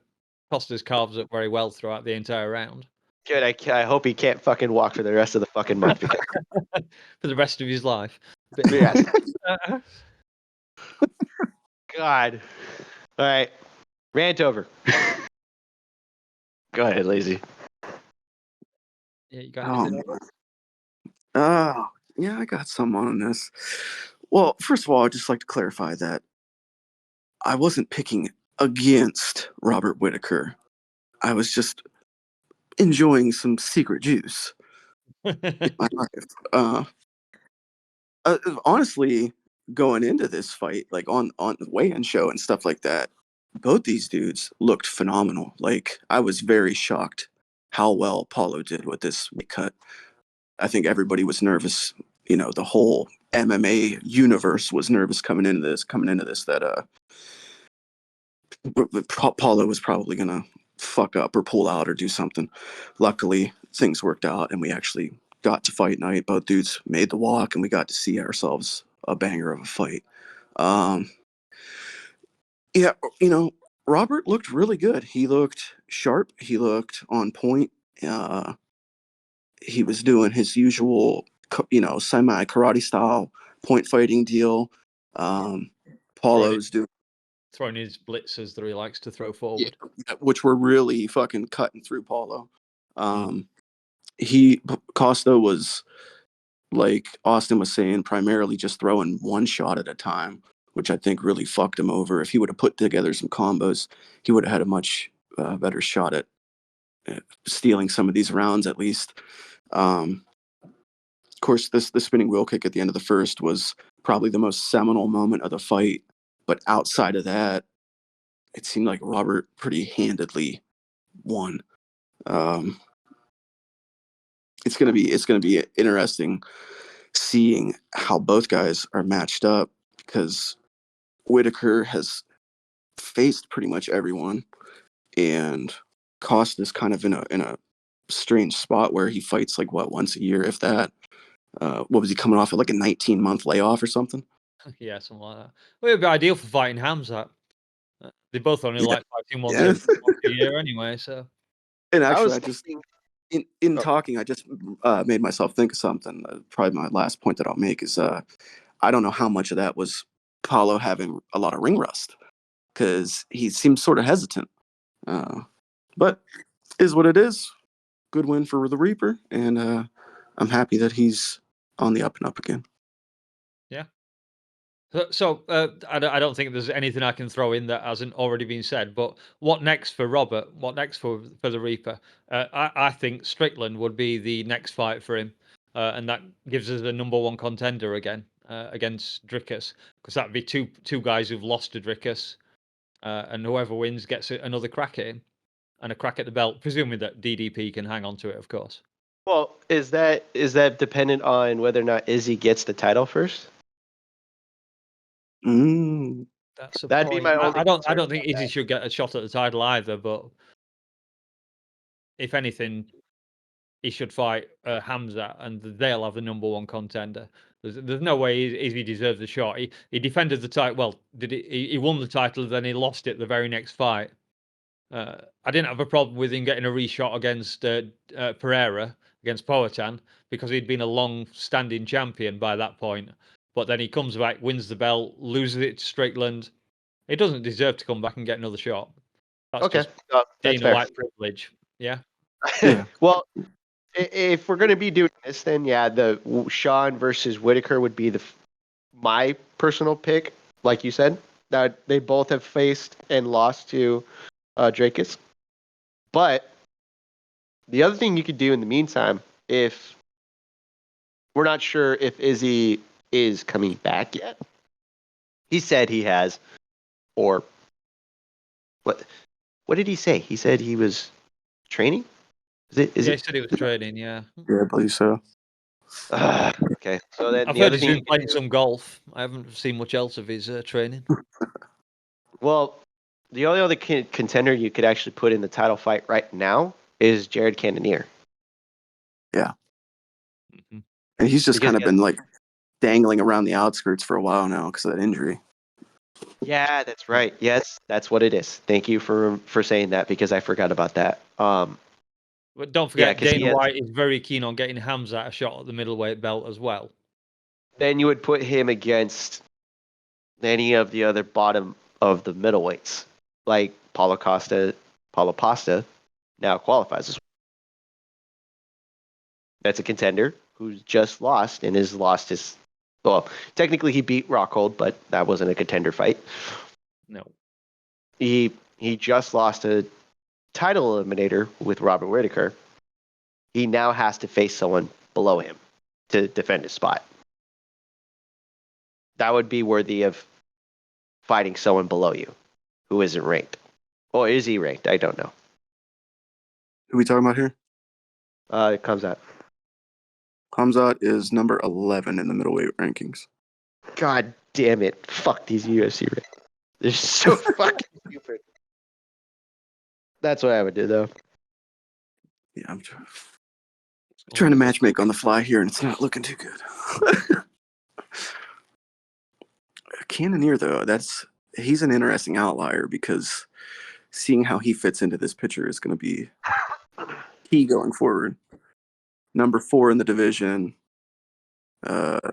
Costa's calves up very well throughout the entire round. Good. I hope he can't fucking walk for the rest of the fucking month because For the rest of his life. But, yes. God. All right. Rant over. Go ahead, Lazy. Yeah, you got anything? Yeah, I got some on this. Well, first of all, I'd just like to clarify that I wasn't picking against Robert Whittaker. I was just enjoying some secret juice in my life. Honestly, going into this fight, like on the weigh-in show and stuff like that, both these dudes looked phenomenal. Like I was very shocked how well Paulo did with this weight cut. I think everybody was nervous. You know, the whole MMA universe was nervous coming into this. That Paulo was probably gonna fuck up or pull out or do something. Luckily, things worked out, and we actually got to fight night. Both dudes made the walk, and we got to see ourselves a banger of a fight. Um, yeah, you know, Robert looked really good. He looked sharp. He looked on point. He was doing his usual, semi karate style point fighting deal. Paulo's doing, throwing his blitzers that he likes to throw forward. which were really fucking cutting through Paulo. Costa was, like Austin was saying, primarily just throwing one shot at a time, which I think really fucked him over. If he would have put together some combos, he would have had a much better shot at stealing some of these rounds at least. Of course, the spinning wheel kick at the end of the first was probably the most seminal moment of the fight. But outside of that, it seemed like Robert pretty handedly won. It's gonna be interesting seeing how both guys are matched up because Whittaker has faced pretty much everyone, and Costa's kind of in a strange spot where he fights like once a year, if that. What was he coming off of, like a 19-month layoff or something? Yeah, something like that. Well, it'd be ideal for fighting Hamzat. They both only Yeah, like fighting once yeah. a year anyway, so. And I actually, was I just thinking, in talking, I just made myself think of something. Probably my last point that I'll make is I don't know how much of that was Paulo having a lot of ring rust because he seems sort of hesitant. But is what it is. Good win for the Reaper, and I'm happy that he's on the up and up again. Yeah. So I don't think there's anything I can throw in that hasn't already been said. But what next for Robert? What next for the Reaper? I think Strickland would be the next fight for him, and that gives us a number one contender again against Drickus, because that'd be two guys who've lost to Drickus, and whoever wins gets another crack at him and a crack at the belt, presuming that DDP can hang on to it, of course. well, is that dependent on whether or not Izzy gets the title first? Mm. That's a That'd be point. my only I don't concern think about Izzy that. should get a shot at the title either, but if anything, he should fight Hamza, and they'll have the number one contender. There's no way Izzy deserves a shot. He defended the title. Well, he won the title, then he lost it the very next fight. I didn't have a problem with him getting a reshot against Pereira, against Poatan, because he'd been a long-standing champion by that point. But then he comes back, wins the belt, loses it to Strickland. He doesn't deserve to come back and get another shot. That's Okay, just that's Dana fair. White privilege. Yeah. Yeah. Well, if we're going to be doing this, then yeah, the Sean versus Whittaker would be my personal pick. Like you said, that they both have faced and lost to Dracus. But the other thing you could do in the meantime, if we're not sure if Izzy is coming back yet, he said he has, or what? What did he say? He said he was training. Yeah, he said he was training. Yeah. Yeah, I believe so. Okay, so then I've the heard other he's thing you been could playing do, some golf. I haven't seen much else of his training. Well, the only other contender you could actually put in the title fight right now is Jared Cannonier. Yeah. Mm-hmm. And he's just Because kind of been like dangling around the outskirts for a while now because of that injury. Yeah, that's right. Yes, that's what it is. Thank you for saying that because I forgot about that. But don't forget, Dana White is very keen on getting Hamzat a shot at the middleweight belt as well. Then you would put him against any of the other bottom of the middleweights, like Paulo Pasta now qualifies as well. That's a contender who's just lost and has lost his. Well, technically he beat Rockhold, but that wasn't a contender fight. No. He just lost a title eliminator with Robert Whittaker. He now has to face someone below him to defend his spot. That would be worthy of fighting someone below you who isn't ranked. Or is he ranked? I don't know. Who are we talking about here? Khamzat. Khamzat is number 11 in the middleweight rankings. God damn it. Fuck these UFC rankings. They're so fucking stupid. That's what I would do, though. Yeah, I'm trying to matchmake on the fly here, and it's not looking too good. Cannonier, though, he's an interesting outlier because seeing how he fits into this picture is going to be key going forward. Number 4 in the division,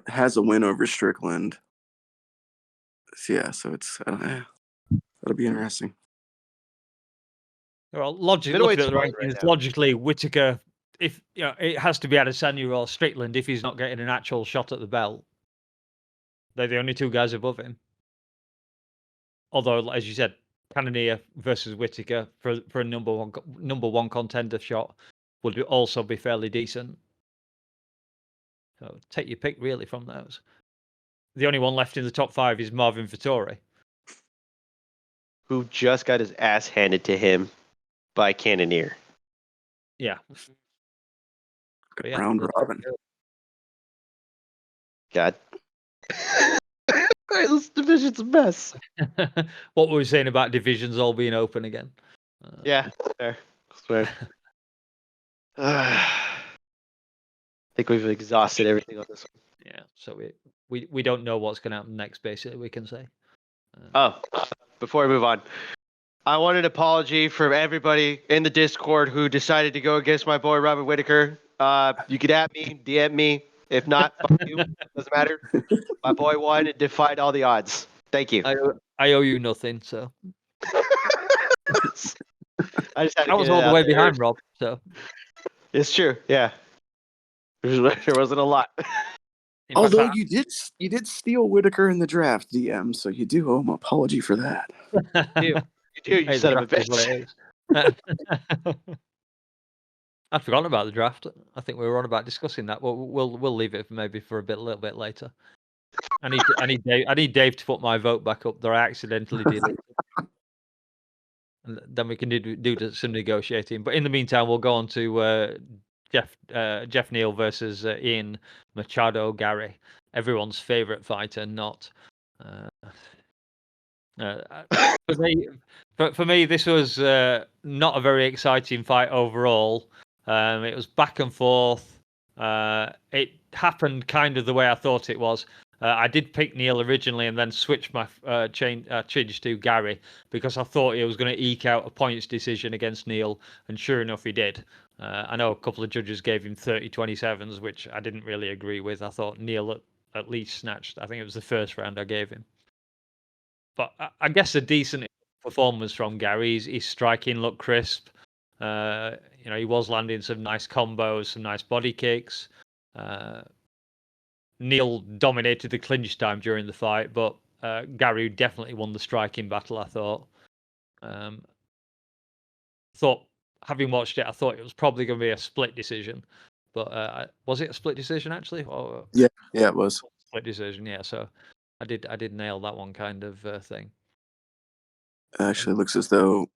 has a win over Strickland. So, yeah, so it's that'll be interesting. Well, looking at the rankings, logically, Whittaker, if it has to be Adesanya or Strickland if he's not getting an actual shot at the belt. They're the only two guys above him. Although, as you said, Cannonier versus Whittaker for a number one contender shot would also be fairly decent. So take your pick, really, from those. The only one left in the top 5 is Marvin Vettori, who just got his ass handed to him by Cannonier. Yeah. Round robin. God. This division's a mess. What were we saying about divisions all being open again? Yeah, fair. I think we've exhausted everything on this one. Yeah, so we don't know what's going to happen next, basically, we can say. Before we move on, I want an apology from everybody in the Discord who decided to go against my boy Robert Whittaker. You could at me, DM me. If not, fuck you. Doesn't matter. My boy won and defied all the odds. Thank you. I owe you nothing, so. I just had to I was all the way behind Rob, so. It's true, yeah. There wasn't a lot. Although you did steal Whittaker in the draft, DM, so you do owe him an apology for that. You do, you son of a bitch. I'd forgotten about the draft. I think we were on about discussing that. We'll leave it maybe for a little bit later. I need Dave to put my vote back up that I accidentally deleted. And then we can do some negotiating. But in the meantime, we'll go on to Jeff Neal versus Ian Machado Gary, everyone's favorite fighter. Not for me, this was not a very exciting fight overall. It was back and forth. It happened kind of the way I thought it was. I did pick Neil originally and then switched my change to Gary because I thought he was going to eke out a points decision against Neil, and sure enough, he did. I know a couple of judges gave him 30-27s, which I didn't really agree with. I thought Neil at least snatched. I think it was the first round I gave him. But I guess a decent performance from Gary. His striking looked crisp. He was landing some nice combos, some nice body kicks. Neil dominated the clinch time during the fight, but Gary definitely won the striking battle, I thought. Having watched it, I thought it was probably going to be a split decision. But was it a split decision, actually? Or... Yeah, it was. Split decision, yeah. So I did nail that one kind of thing. Actually, it looks as though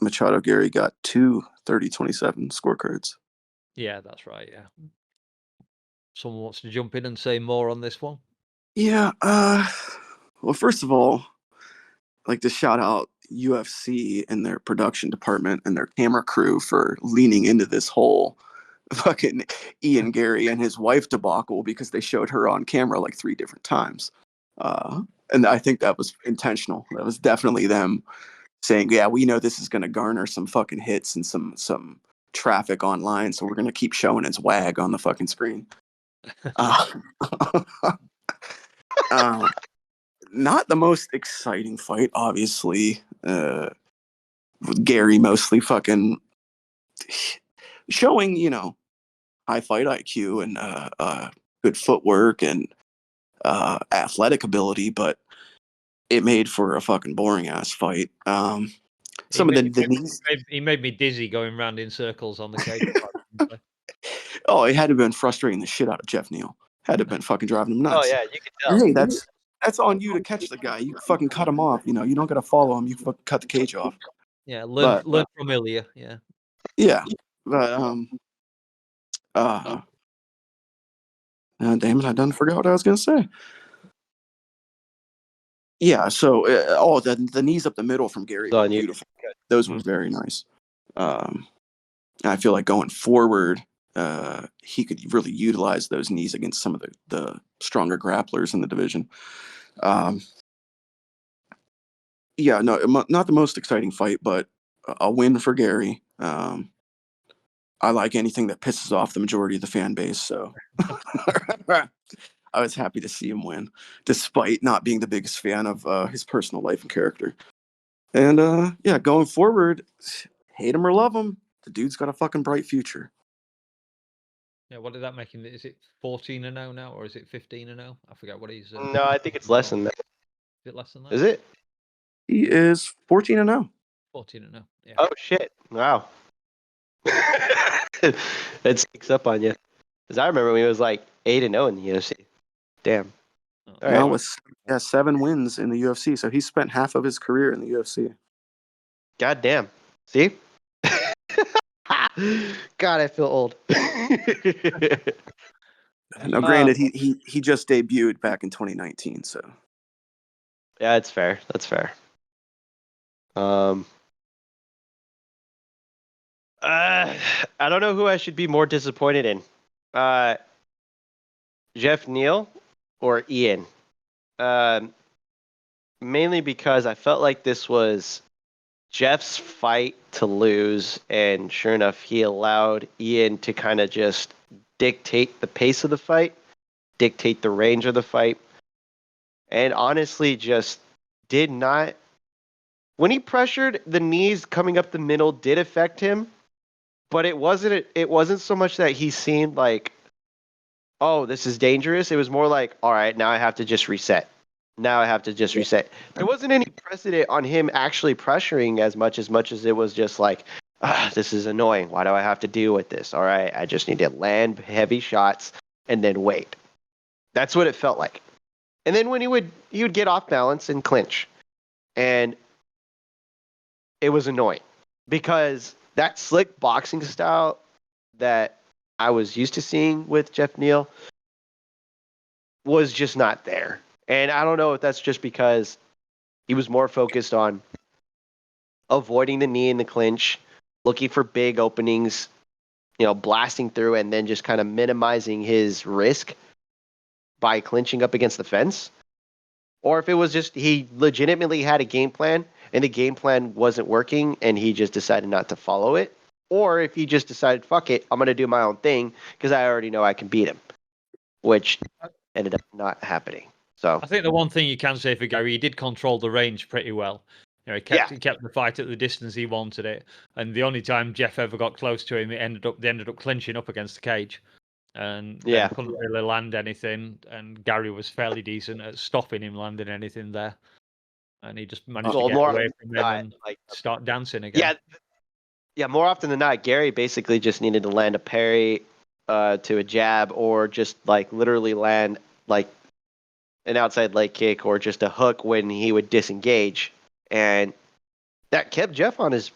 Machado Gary got 2 30-27 scorecards. Yeah, that's right, yeah. Someone wants to jump in and say more on this one? Yeah, well, first of all, like to shout out UFC and their production department and their camera crew for leaning into this whole fucking Ian Gary and his wife debacle because they showed her on camera like 3 different times. And I think that was intentional. That was definitely them saying, yeah, we know this is going to garner some fucking hits and some traffic online, so we're going to keep showing its wag on the fucking screen. Uh, not the most exciting fight, obviously. With Gary mostly fucking showing, high fight IQ and good footwork and athletic ability, but it made for a fucking boring ass fight. Some of the knees. He made me dizzy going round in circles on the cage. Oh, it had to have been frustrating the shit out of Jeff Neal. Had to have been fucking driving him nuts. Oh yeah, you can tell. Hey, that's on you to catch the guy. You fucking cut him off. You don't got to follow him. You fucking cut the cage off. Yeah, learn from Ilya. Yeah. Yeah, but damn it, I done forgot what I was gonna say. Yeah, so the knees up the middle from Gary were beautiful. Those were very nice. I feel like going forward, he could really utilize those knees against some of the stronger grapplers in the division. Yeah, no, not the most exciting fight, but a win for Gary. I like anything that pisses off the majority of the fan base, so I was happy to see him win, despite not being the biggest fan of his personal life and character. And yeah, going forward, hate him or love him, the dude's got a fucking bright future. Yeah, what did that make him? Is it 14-0 now, or is it 15-0? I forget what he's. No, I think it's less than that. Is it less than that? Is it? He is 14-0. 14-0. Yeah. Oh shit! Wow. That sneaks up on you. Because I remember when he was like 8-0 in the UFC. Damn. All right. Now with 7 wins in the UFC, so he spent half of his career in the UFC. God damn. See? God, I feel old. Now, granted, he just debuted back in 2019, so. Yeah, that's fair. That's fair. I don't know who I should be more disappointed in. Jeff Neal or Ian. Mainly because I felt like this was Jeff's fight to lose, and sure enough, he allowed Ian to kind of just dictate the pace of the fight, dictate the range of the fight, and honestly just did not. When he pressured, the knees coming up the middle did affect him, but it wasn't so much that he seemed like, oh, this is dangerous. It was more like, all right, now I have to just reset. There wasn't any precedent on him actually pressuring as much as it was just like, this is annoying. Why do I have to deal with this? All right, I just need to land heavy shots and then wait. That's what it felt like. And then when he would get off balance and clinch, and it was annoying because that slick boxing style that I was used to seeing with Jeff Neal was just not there. And I don't know if that's just because he was more focused on avoiding the knee in the clinch, looking for big openings, blasting through, and then just kind of minimizing his risk by clinching up against the fence. Or if it was just he legitimately had a game plan and the game plan wasn't working and he just decided not to follow it. Or if he just decided, fuck it, I'm going to do my own thing because I already know I can beat him, which ended up not happening. So I think the one thing you can say for Gary, he did control the range pretty well. He kept the fight at the distance he wanted it, and the only time Jeff ever got close to him, they ended up clinching up against the cage, and couldn't really land anything. And Gary was fairly decent at stopping him landing anything there, and he just managed to get away from him and start dancing again. Yeah. More often than not, Gary basically just needed to land a parry to a jab, or just literally land an outside leg kick or just a hook when he would disengage, and that kept Jeff on his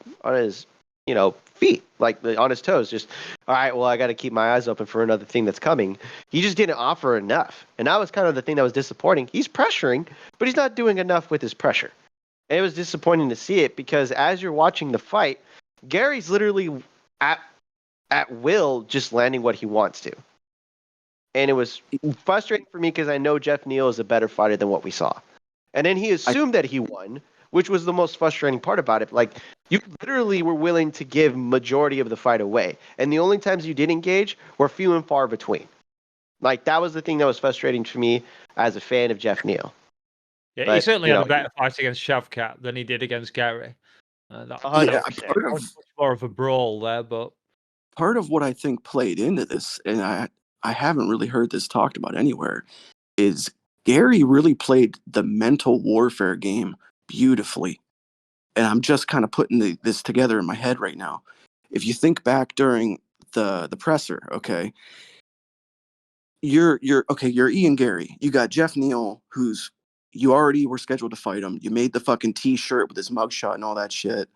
feet, on his toes. Just, all right, well, I got to keep my eyes open for another thing that's coming. He just didn't offer enough, and that was kind of the thing that was disappointing. He's pressuring, but he's not doing enough with his pressure. And it was disappointing to see it because as you're watching the fight, Gary's literally at will just landing what he wants to. And it was frustrating for me because I know Jeff Neal is a better fighter than what we saw. And then he assumed that he won, which was the most frustrating part about it. Like, you literally were willing to give majority of the fight away. And the only times you did engage were few and far between. Like, that was the thing that was frustrating to me as a fan of Jeff Neal. Yeah, But, he certainly had a better fight against Shavkat than he did against Gary. That was much more of a brawl there, but part of what I think played into this, and I haven't really heard this talked about anywhere, is Gary really played the mental warfare game beautifully. And I'm just kind of putting this together in my head right now. If you think back during the presser, okay, you're Ian Gary. You got Jeff Neal, who's you already were scheduled to fight him. You made the fucking T-shirt with his mugshot and all that shit.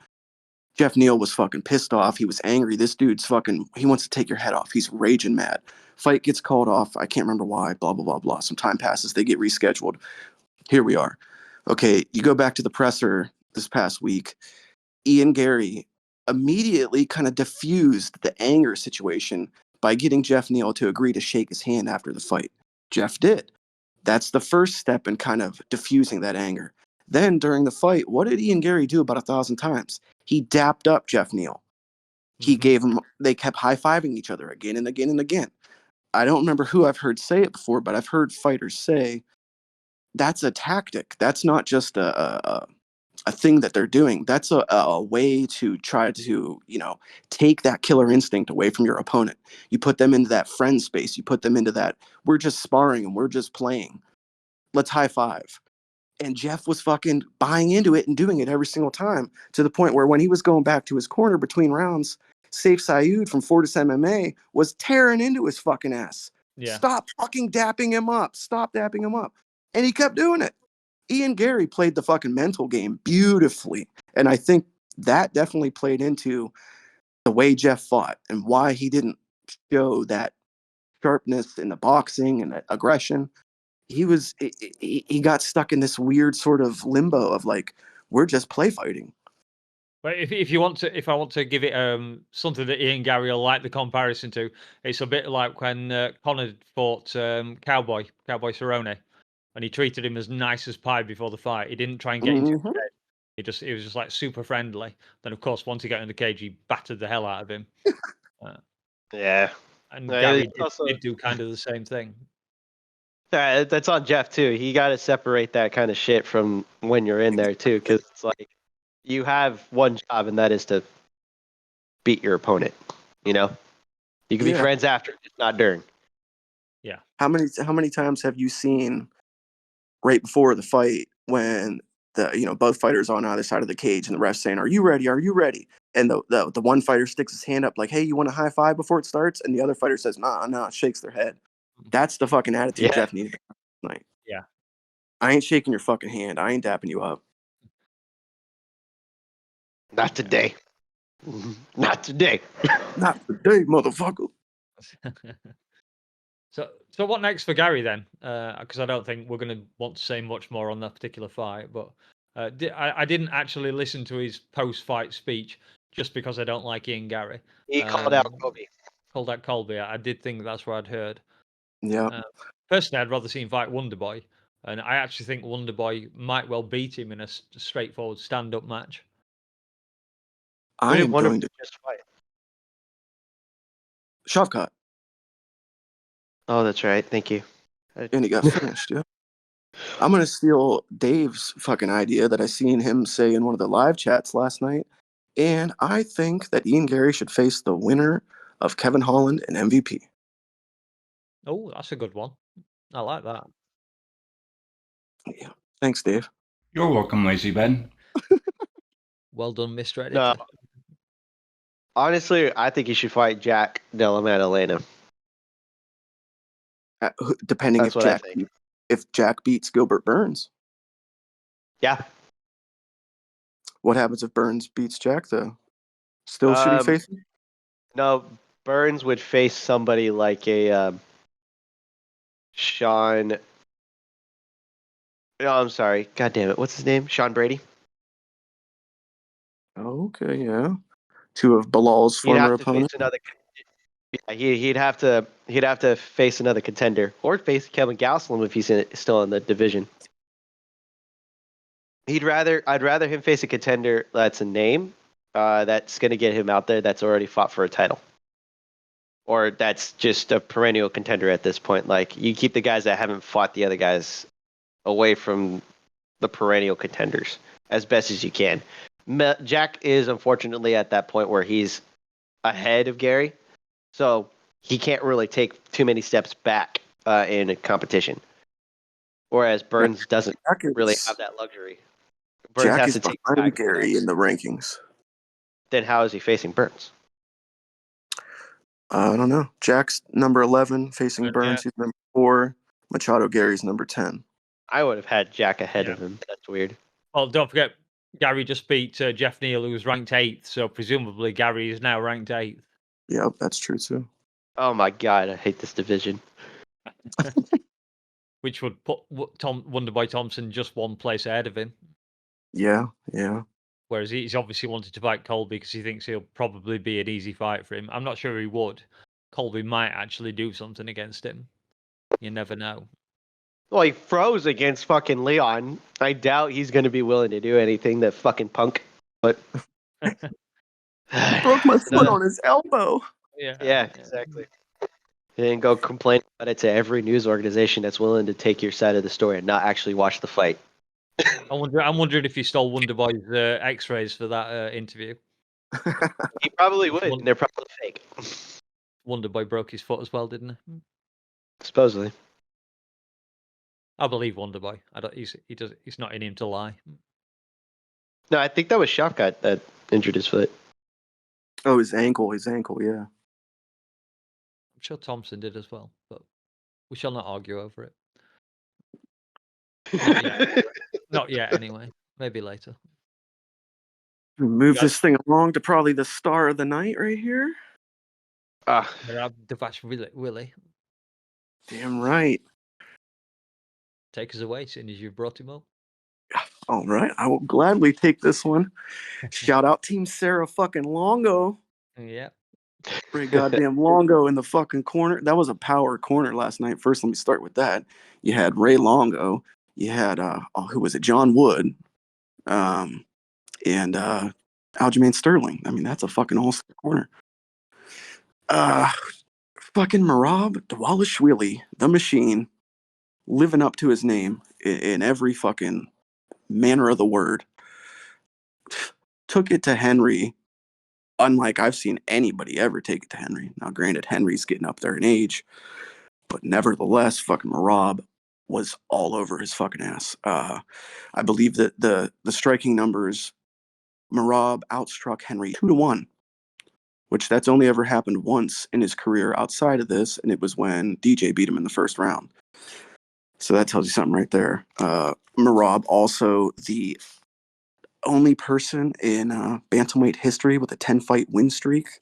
Jeff Neal was fucking pissed off. He was angry. This dude's fucking, he wants to take your head off. He's raging mad. Fight gets called off. I can't remember why, blah, blah, blah, blah. Some time passes. They get rescheduled. Here we are. Okay, you go back to the presser this past week. Ian Gary immediately kind of diffused the anger situation by getting Jeff Neal to agree to shake his hand after the fight. Jeff did. That's the first step in kind of diffusing that anger. Then during the fight, what did Ian Gary do about 1,000 times? He dapped up Jeff Neal. He gave him, they kept high-fiving each other again and again and again. I don't remember who I've heard say it before, but I've heard fighters say that's a tactic. That's not just a thing that they're doing. That's a way to try to, take that killer instinct away from your opponent. You put them into that friend space. You put them into that, we're just sparring and we're just playing. Let's high five. And Jeff was fucking buying into it and doing it every single time, to the point where when he was going back to his corner between rounds, Saif Saeed from Fortis MMA was tearing into his fucking ass. Yeah. Stop fucking dapping him up. Stop dapping him up. And he kept doing it. Ian Gary played the fucking mental game beautifully. And I think that definitely played into the way Jeff fought and why he didn't show that sharpness in the boxing and the aggression. He got stuck in this weird sort of limbo of like, we're just play fighting. But if I want to give it something that Ian Gary will like the comparison to, it's a bit like when Conor fought Cowboy Cerrone, and he treated him as nice as pie before the fight. He didn't try and get into his head. He was just like super friendly. Then of course once he got in the cage, he battered the hell out of him. Yeah, and Gary did do kind of the same thing. That's on Jeff too. He got to separate that kind of shit from when you're in there too, because it's like you have one job, and that is to beat your opponent. You can be friends after, just not during. Yeah. How many times have you seen right before the fight when the both fighters on either side of the cage and the ref saying, "Are you ready? Are you ready?" And the one fighter sticks his hand up like, "Hey, you want a high five before it starts?" And the other fighter says, "Nah," shakes their head. That's the fucking attitude Jeff needed tonight. Yeah. I ain't shaking your fucking hand. I ain't dapping you up. Not today. Not today. Not today, motherfucker. So what next for Gary then? Because I don't think we're going to want to say much more on that particular fight. But I didn't actually listen to his post-fight speech just because I don't like Ian Gary. He called out Colby. Called out Colby. I did think that's what I'd heard. Yeah. Personally, I'd rather see him fight Wonderboy, and I actually think Wonderboy might well beat him in a straightforward stand-up match. I am going to just fight. Shavkat. Oh, that's right. Thank you. And he got finished. Yeah. I'm gonna steal Dave's fucking idea that I seen him say in one of the live chats last night, and I think that Ian Gary should face the winner of Kevin Holland and MVP. Oh, that's a good one. I like that. Yeah. Thanks, Dave. You're welcome, Lazybed. Well done, Mr. Editor. No. Honestly, I think he should fight Jack Della Maddalena. Depending if Jack beats Gilbert Burns. Yeah. What happens if Burns beats Jack, though? Still should he face him? No, Burns would face somebody like a Sean. No, I'm sorry. God damn it. What's his name? Sean Brady? Okay, yeah. Two of Bilal's He'd former have to face opponents. another. Yeah, he'd have to face another contender or face Kevin Gastelum if he's still in the division. I'd rather him face a contender that's a name, that's going to get him out there, that's already fought for a title, or that's just a perennial contender at this point. Like, you keep the guys that haven't fought the other guys away from the perennial contenders as best as you can. Jack is unfortunately at that point where he's ahead of Gary, so he can't really take too many steps back in a competition. Whereas Burns doesn't really have that luxury. Burns Jack has is to take behind back Gary steps. in the rankings. Then how is he facing Burns? I don't know. Jack's number 11 facing Yeah. Burns. He's number 4. Machado Gary's number 10. I would have had Jack ahead of him. That's weird. Well, don't forget, Gary just beat Jeff Neal, who was ranked 8th, so presumably Gary is now ranked 8th. Yep, that's true too. Oh my god, I hate this division. Which would put Wonderboy Thompson just one place ahead of him. Yeah. Whereas he's obviously wanted to fight Colby because he thinks he'll probably be an easy fight for him. I'm not sure he would. Colby might actually do something against him. You never know. Well, he froze against fucking Leon. I doubt he's going to be willing to do anything, that fucking punk. But Broke my foot on his elbow. Yeah, exactly. And go complain about it to every news organization that's willing to take your side of the story and not actually watch the fight. I'm wondering if he stole Wonderboy's X-rays for that interview. He probably would. And they're probably fake. Wonderboy broke his foot as well, didn't he? Supposedly. I believe Wonderboy. He's not in him to lie. No, I think that was Shafkat that injured his foot. Oh, his ankle, yeah. I'm sure Thompson did as well, but we shall not argue over it. Not yet, anyway. Maybe later. Move this thing along to probably the star of the night right here. Devash Willie. Damn right. Take us away, seeing as you brought him up. All right, I will gladly take this one. Shout out Team Sarah fucking Longo. Yeah. Great goddamn Longo in the fucking corner. That was a power corner last night. First, let me start with that. You had Ray Longo. You had who was it? John Wood. And Aljamain Sterling. I mean, that's a fucking all-star corner. Fucking Merab Dvalishvili, the machine, living up to his name in every fucking manner of the word. Took it to Henry, unlike I've seen anybody ever take it to Henry. Now, granted, Henry's getting up there in age, but nevertheless, fucking Merab was all over his fucking ass. I believe that the striking numbers, Merab outstruck Henry 2-1, which that's only ever happened once in his career outside of this, and it was when DJ beat him in the first round. So that tells you something right there. Merab also the only person in bantamweight history with a 10-fight win streak.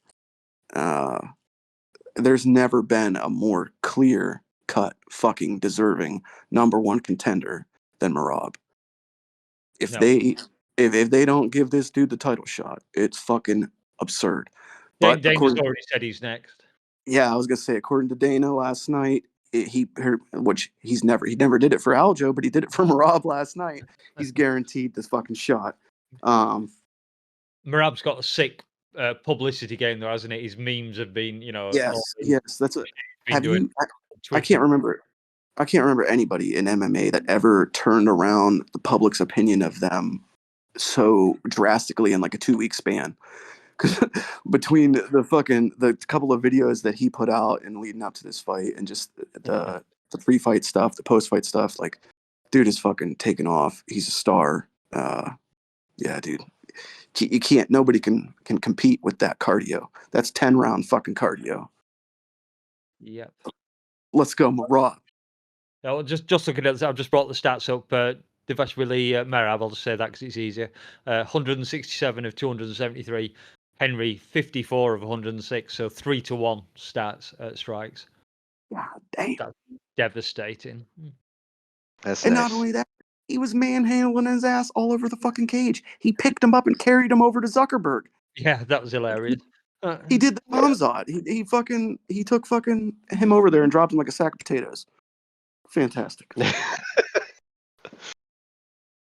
There's never been a more clear-cut, fucking deserving number one contender than Merab. If they don't give this dude the title shot, it's fucking absurd. But Dana's already said he's next. Yeah, I was gonna say, according to Dana last night, he never did it for Aljo, but he did it for Merab last night. He's guaranteed this fucking shot. Merab's got a sick publicity game though, hasn't it? His memes have been, Yes. That's a. Have you? I can't remember anybody in MMA that ever turned around the public's opinion of them so drastically in like a 2-week span. Between the couple of videos that he put out and leading up to this fight, and just the pre-fight stuff, the post-fight stuff, like, dude is fucking taken off. He's a star. Yeah, dude. You can't. Nobody can compete with that cardio. That's 10-round fucking cardio. Yep. Let's go, Merab. Well, just looking at this, I've just brought the stats up. Dvalishvili, Merab, I'll just say that because it's easier. 167 of 273. Henry, 54 of 106. So 3-1 stats strikes. God damn. That's devastating. That's and nice. not only that, He was manhandling his ass all over the fucking cage. He picked him up and carried him over to Zuckerberg. Yeah, that was hilarious. He did the Hamzat. He took fucking him over there and dropped him like a sack of potatoes. Fantastic.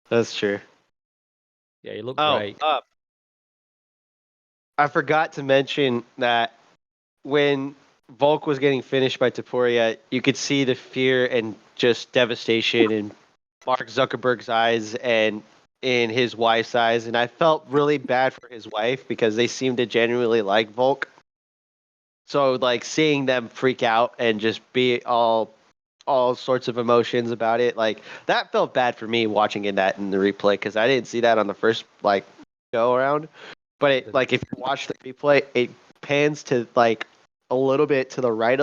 That's true. Yeah, he looked great. I forgot to mention that when Volk was getting finished by Topuria, you could see the fear and just devastation in Mark Zuckerberg's eyes and in his wife's eyes, and I felt really bad for his wife because they seemed to genuinely like Volk. So, like, seeing them freak out and just be all sorts of emotions about it, like, that felt bad for me watching that in the replay because I didn't see that on the first, like, go around. But, it, like, if you watch the replay, it pans to, like, a little bit to the right,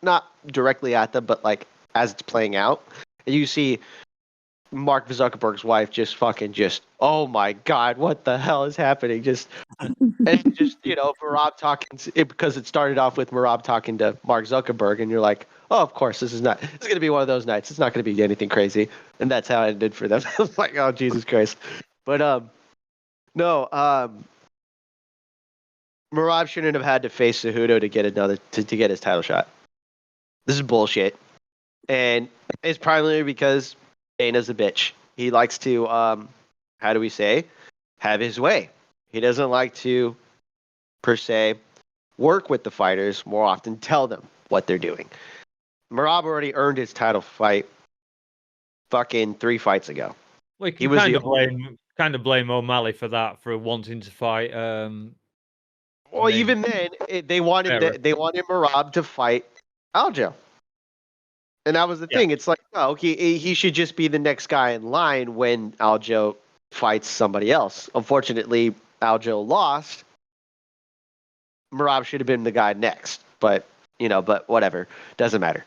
not directly at them, but, like, as it's playing out. And you see Mark Zuckerberg's wife just oh my God, what the hell is happening? And just, Marab talking, because it started off with Marab talking to Mark Zuckerberg, and you're like, oh, of course, this is going to be one of those nights. It's not going to be anything crazy. And that's how it ended for them. I was like, oh, Jesus Christ. But, no, Marab shouldn't have had to face Cejudo to get to get his title shot. This is bullshit. And it's primarily because Dana's a bitch. He likes to, how do we say, have his way. He doesn't like to, per se, work with the fighters, more often tell them what they're doing. Marab already earned his title fight fucking 3 fights ago. Well, you can kind of blame O'Malley for that, for wanting to fight. Well, even then, they wanted Marab to fight Aljo. And that was the thing. It's like, oh, he should just be the next guy in line when Aljo fights somebody else. Unfortunately, Aljo lost. Marab should have been the guy next, but whatever, doesn't matter.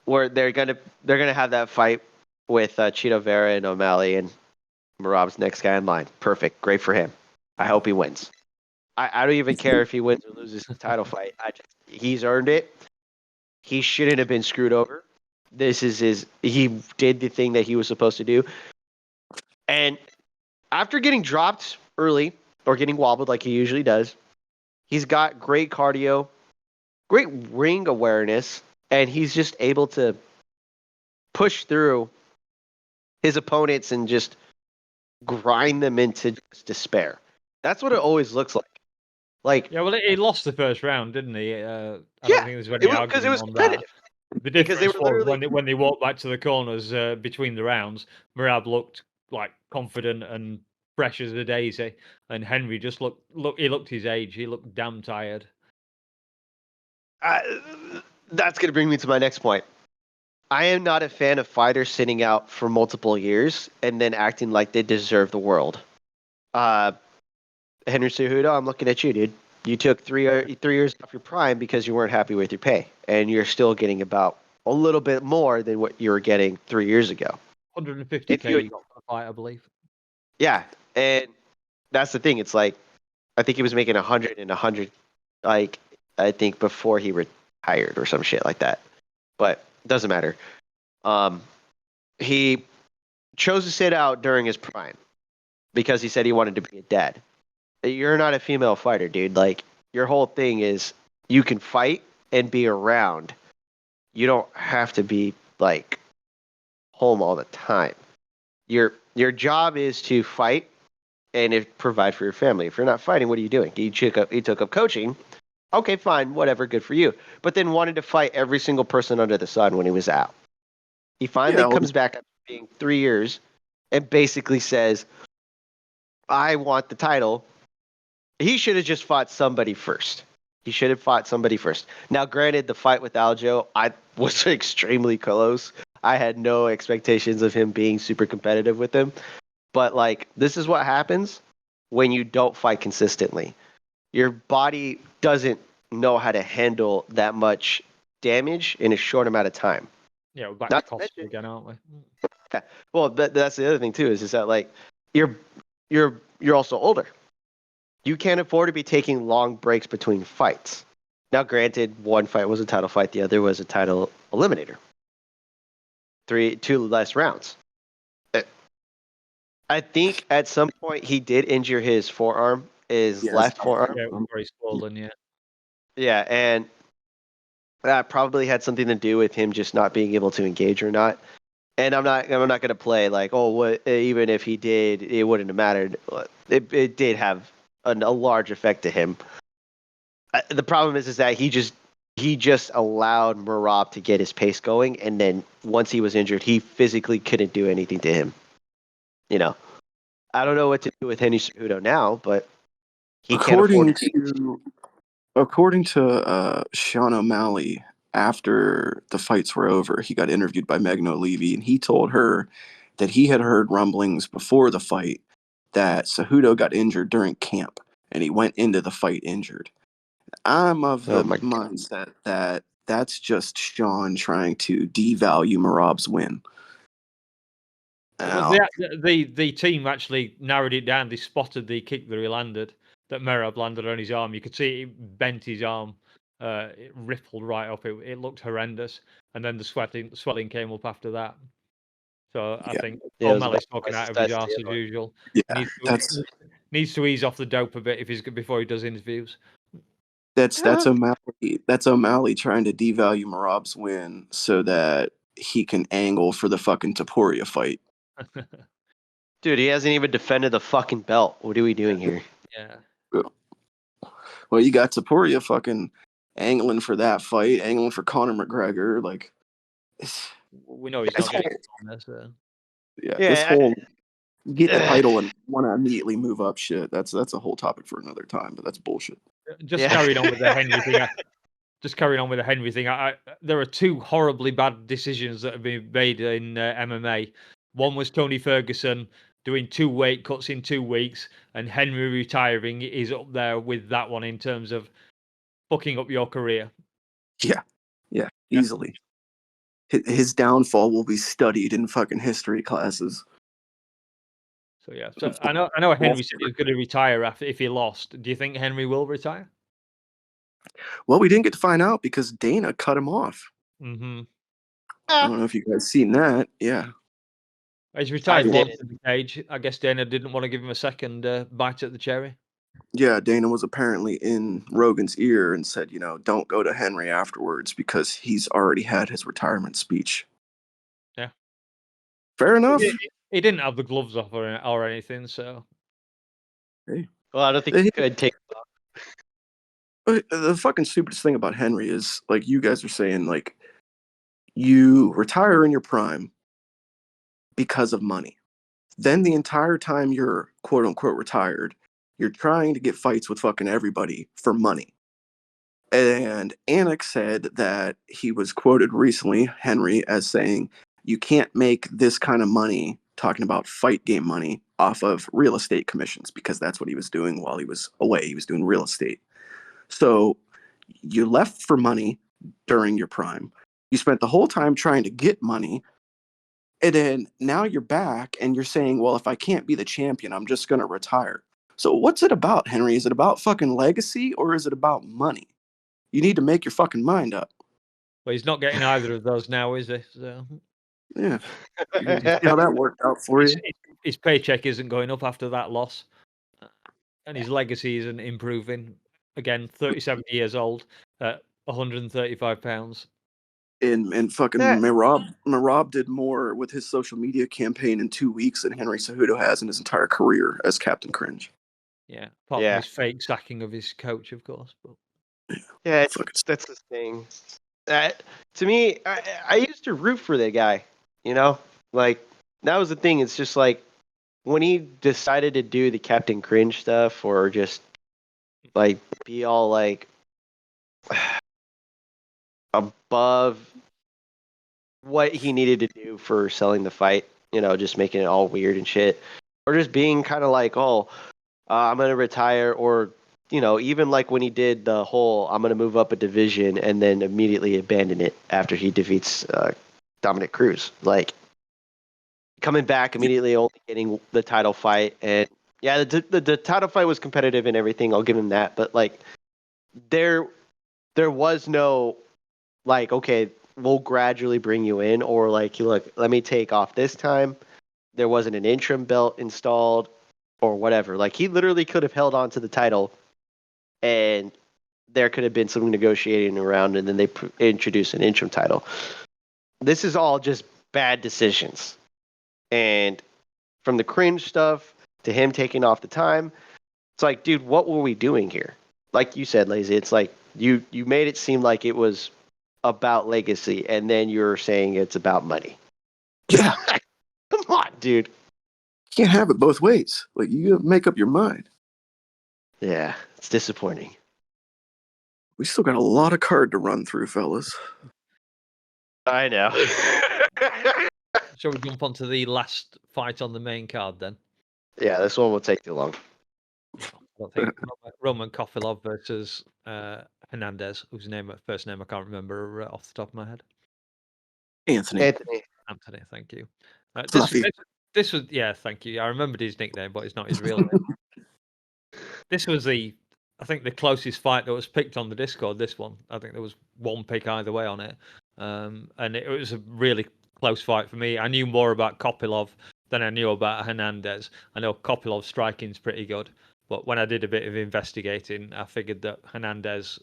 Where they're gonna have that fight with Chito Vera and O'Malley, and Marab's next guy in line. Perfect, great for him. I hope he wins. I don't even care if he wins or loses the title fight. He's earned it. He shouldn't have been screwed over. He did the thing that he was supposed to do. And after getting dropped early or getting wobbled like he usually does, he's got great cardio, great ring awareness, and he's just able to push through his opponents and just grind them into despair. That's what it always looks like. He lost the first round, didn't he? I don't think there was any argument it was on competitive. that. The difference was when they walked back to the corners between the rounds, Marab looked like confident and fresh as a daisy, and Henry just looked his age. He looked damn tired. That's going to bring me to my next point. I am not a fan of fighters sitting out for multiple years and then acting like they deserve the world. Henry Cejudo, I'm looking at you, dude. You took 3 years off your prime because you weren't happy with your pay, and you're still getting about a little bit more than what you were getting 3 years ago. 150K you got for the fight, I believe. Yeah, and that's the thing. It's like, I think he was making 100 and 100, like, I think before he retired or some shit like that. But it doesn't matter. He chose to sit out during his prime because he said he wanted to be a dad. You're not a female fighter, dude. Like, your whole thing is you can fight and be around. You don't have to be, like, home all the time. Your job is to fight and provide for your family. If you're not fighting, what are you doing? He took up coaching. Okay, fine, whatever, good for you. But then wanted to fight every single person under the sun when he was out. He finally comes back after being 3 years and basically says, I want the title. He should have just fought somebody first. Now, granted, the fight with Aljo, I was extremely close. I had no expectations of him being super competitive with him. But, like, this is what happens when you don't fight consistently. Your body doesn't know how to handle that much damage in a short amount of time. Yeah, we're back to cost again, aren't we? Yeah. Well, that's the other thing too. Is that, like, you're also older. You can't afford to be taking long breaks between fights. Now, granted, one fight was a title fight, the other was a title eliminator. 2 less rounds. I think at some point he did injure his forearm, his Yes. left forearm. Yeah, it was very swollen. Yeah. Yeah, and that probably had something to do with him just not being able to engage or not. And I'm not going to play like, oh, what? Even if he did, it wouldn't have mattered. It did have a large effect to him. The problem is that he just allowed Marab to get his pace going, and then once he was injured, he physically couldn't do anything to him. You know, I don't know what to do with Henry Cejudo now, but he can't afford to. According to Sean O'Malley, after the fights were over, he got interviewed by Megan O'Leary, and he told her that he had heard rumblings before the fight that Cejudo got injured during camp, and he went into the fight injured. I'm of the mindset that that's just Sean trying to devalue Marab's win. The team actually narrowed it down. They spotted the kick that he landed, that Merab landed on his arm. You could see it bent his arm. It rippled right up. It looked horrendous. And then the swelling came up after that. So I think O'Malley's talking out of his arse as usual. Yeah, needs to ease off the dope a bit before he does interviews. That's O'Malley. That's O'Malley trying to devalue Marab's win so that he can angle for the fucking Topuria fight. Dude, he hasn't even defended the fucking belt. What are we doing here? Yeah. Well, you got Topuria fucking angling for that fight, angling for Conor McGregor. Like, we know he's not getting on this. This whole get the title and want to immediately move up shit. That's a whole topic for another time, but that's bullshit. Just carrying on with the Henry thing. There are two horribly bad decisions that have been made in MMA. One was Tony Ferguson doing 2 weight cuts in 2 weeks, and Henry retiring is up there with that one in terms of fucking up your career. Yeah, easily. His downfall will be studied in fucking history classes. So yeah, so I know Henry said he was going to retire if he lost. Do you think Henry will retire? Well, we didn't get to find out because Dana cut him off. Mm-hmm. I don't know if you guys seen that. Yeah. He's retired once in the cage. I guess Dana didn't want to give him a second bite at the cherry. Yeah, Dana was apparently in Rogan's ear and said, don't go to Henry afterwards because he's already had his retirement speech. Yeah. Fair enough. He didn't have the gloves off or anything, so. Hey. Well, I don't think he could take them off. The fucking stupidest thing about Henry is, like, you guys are saying, like, you retire in your prime because of money. Then the entire time you're quote unquote retired, you're trying to get fights with fucking everybody for money. And Anik said that he was quoted recently, Henry, as saying, you can't make this kind of money, talking about fight game money, off of real estate commissions, because that's what he was doing while he was away. He was doing real estate. So you left for money during your prime. You spent the whole time trying to get money. And then now you're back and you're saying, well, if I can't be the champion, I'm just going to retire. So what's it about, Henry? Is it about fucking legacy or is it about money? You need to make your fucking mind up. Well, he's not getting either of those now, is he? So. Yeah. You see how that worked out for you? His paycheck isn't going up after that loss. And his legacy isn't improving. Again, 37 years old, 135 pounds. And fucking Marab did more with his social media campaign in 2 weeks than Henry Cejudo has in his entire career as Captain Cringe. Yeah, apart from his fake sacking of his coach, of course. But yeah, that's the thing. To me, I used to root for that guy. Like that was the thing. It's just like when he decided to do the Captain Cringe stuff, or just like be all like above what he needed to do for selling the fight, just making it all weird and shit, or just being kind of like, I'm gonna retire, or even like when he did the whole I'm gonna move up a division and then immediately abandon it after he defeats Dominic Cruz, like coming back immediately, only getting the title fight. And yeah, the title fight was competitive and everything, I'll give him that, but like there was no like, okay, we'll gradually bring you in, or like, look, let me take off this time, there wasn't an interim belt installed or whatever. Like, he literally could have held on to the title, and there could have been some negotiating around, and then they introduced an interim title. This is all just bad decisions. And from the cringe stuff to him taking off the time, it's like, dude, what were we doing here? Like you said, Lazy, it's like you made it seem like it was about legacy, and then you're saying it's about money. Yeah. Come on, dude. You can't have it both ways. Like, you gotta make up your mind. Yeah, it's disappointing. We still got a lot of card to run through, fellas. I know. Shall we jump onto the last fight on the main card then? Yeah, this one will take too long. I don't think Roman Kopylov versus Hernandez, whose first name I can't remember off the top of my head. Anthony, thank you. This was thank you. I remembered his nickname, but it's not his real name. This was I think the closest fight that was picked on the Discord. This one, I think there was one pick either way on it, and it was a really close fight for me. I knew more about Kopylov than I knew about Hernandez. I know Kopylov's striking's pretty good, but when I did a bit of investigating, I figured that Hernandez,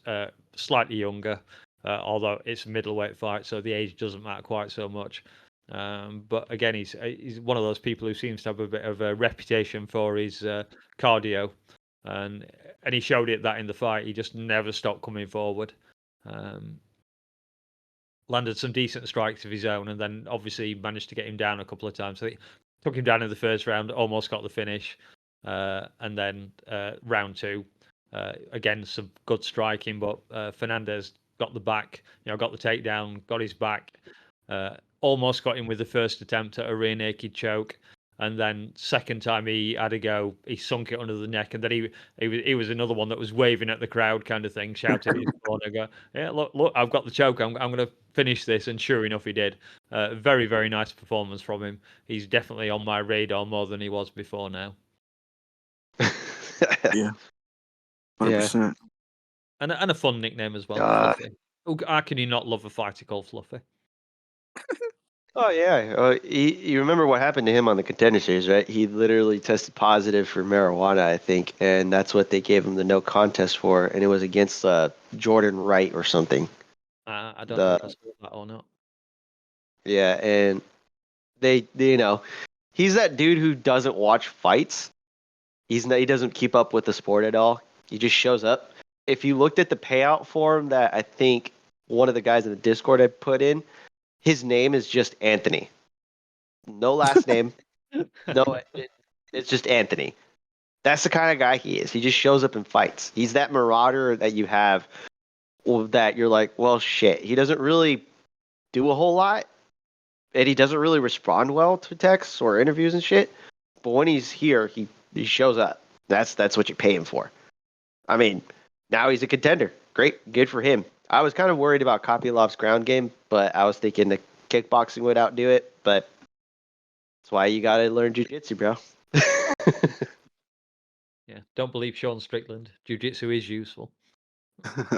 slightly younger, although it's a middleweight fight, so the age doesn't matter quite so much. But again, he's one of those people who seems to have a bit of a reputation for his cardio, and he showed it that in the fight. He just never stopped coming forward. Landed some decent strikes of his own, and then obviously managed to get him down a couple of times. So he took him down in the first round, almost got the finish, and then round two, again some good striking, but Fernandez got the back, got the takedown, got his back. Almost got him with the first attempt at a rear naked choke, and then second time he had a go, he sunk it under the neck, and then he was another one that was waving at the crowd, kind of thing, shouting in his corner, go, "Yeah, look, I've got the choke. I'm going to finish this," and sure enough, he did. Very, very nice performance from him. He's definitely on my radar more than he was before now. Yeah, 100%. And a fun nickname as well, Fluffy. How can you not love a fighter called Fluffy? Oh yeah, you remember what happened to him on the Contender Series, right? He literally tested positive for marijuana, I think, and that's what they gave him the no contest for, and it was against Jordan Wright or something. I don't know if I saw that or not. Yeah, and they he's that dude who doesn't watch fights. He doesn't keep up with the sport at all. He just shows up. If you looked at the payout form that I think one of the guys in the Discord had put in, his name is just Anthony. No last name. It's just Anthony. That's the kind of guy he is. He just shows up and fights. He's that marauder that you have that you're like, well, shit. He doesn't really do a whole lot, and he doesn't really respond well to texts or interviews and shit. But when he's here, he shows up. That's what you pay him for. I mean, now he's a contender. Great, good for him. I was kind of worried about Kopylov's ground game, but I was thinking the kickboxing would outdo it. But that's why you gotta learn jiu-jitsu, bro. Yeah, don't believe Sean Strickland. Jiu-jitsu is useful. A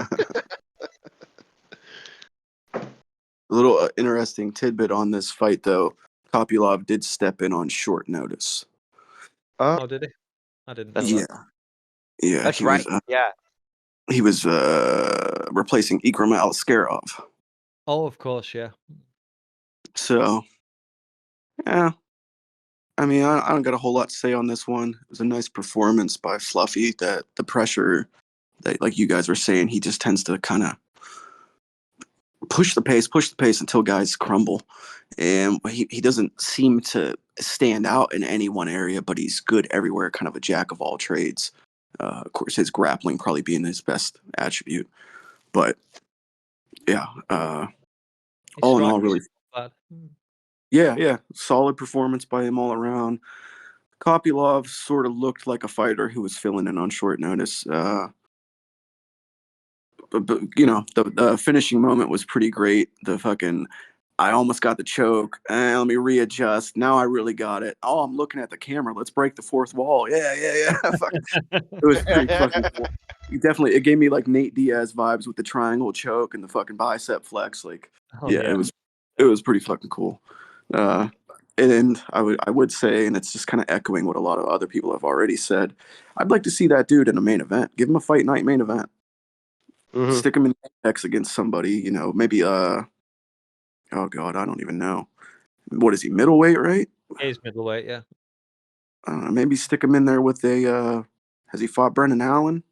little interesting tidbit on this fight, though. Kopylov did step in on short notice. Oh, did he? I didn't know that. Yeah, that's right. He was replacing Ikram Aliskerov. Oh, of course, yeah. So, yeah. I mean, I don't got a whole lot to say on this one. It was a nice performance by Fluffy. That the pressure that, like you guys were saying, he just tends to kind of push the pace until guys crumble. And he doesn't seem to stand out in any one area, but he's good everywhere, kind of a jack of all trades. Of course, his grappling probably being his best attribute. But, yeah, all in all, really... Bad. Yeah. Solid performance by him all around. Kopylov sort of looked like a fighter who was filling in on short notice. But the finishing moment was pretty great. I almost got the choke. Let me readjust. Now I really got it. Oh, I'm looking at the camera. Let's break the fourth wall. Yeah. It was pretty fucking cool. It gave me like Nate Diaz vibes with the triangle choke and the fucking bicep flex. It was pretty fucking cool. And I would say, and it's just kind of echoing what a lot of other people have already said, I'd like to see that dude in a main event. Give him a fight night main event. Mm-hmm. Stick him in Apex against somebody, maybe oh god, I don't even know. What is he, middleweight, right? He's middleweight, yeah. I don't know, maybe stick him in there with a has he fought Brendan Allen?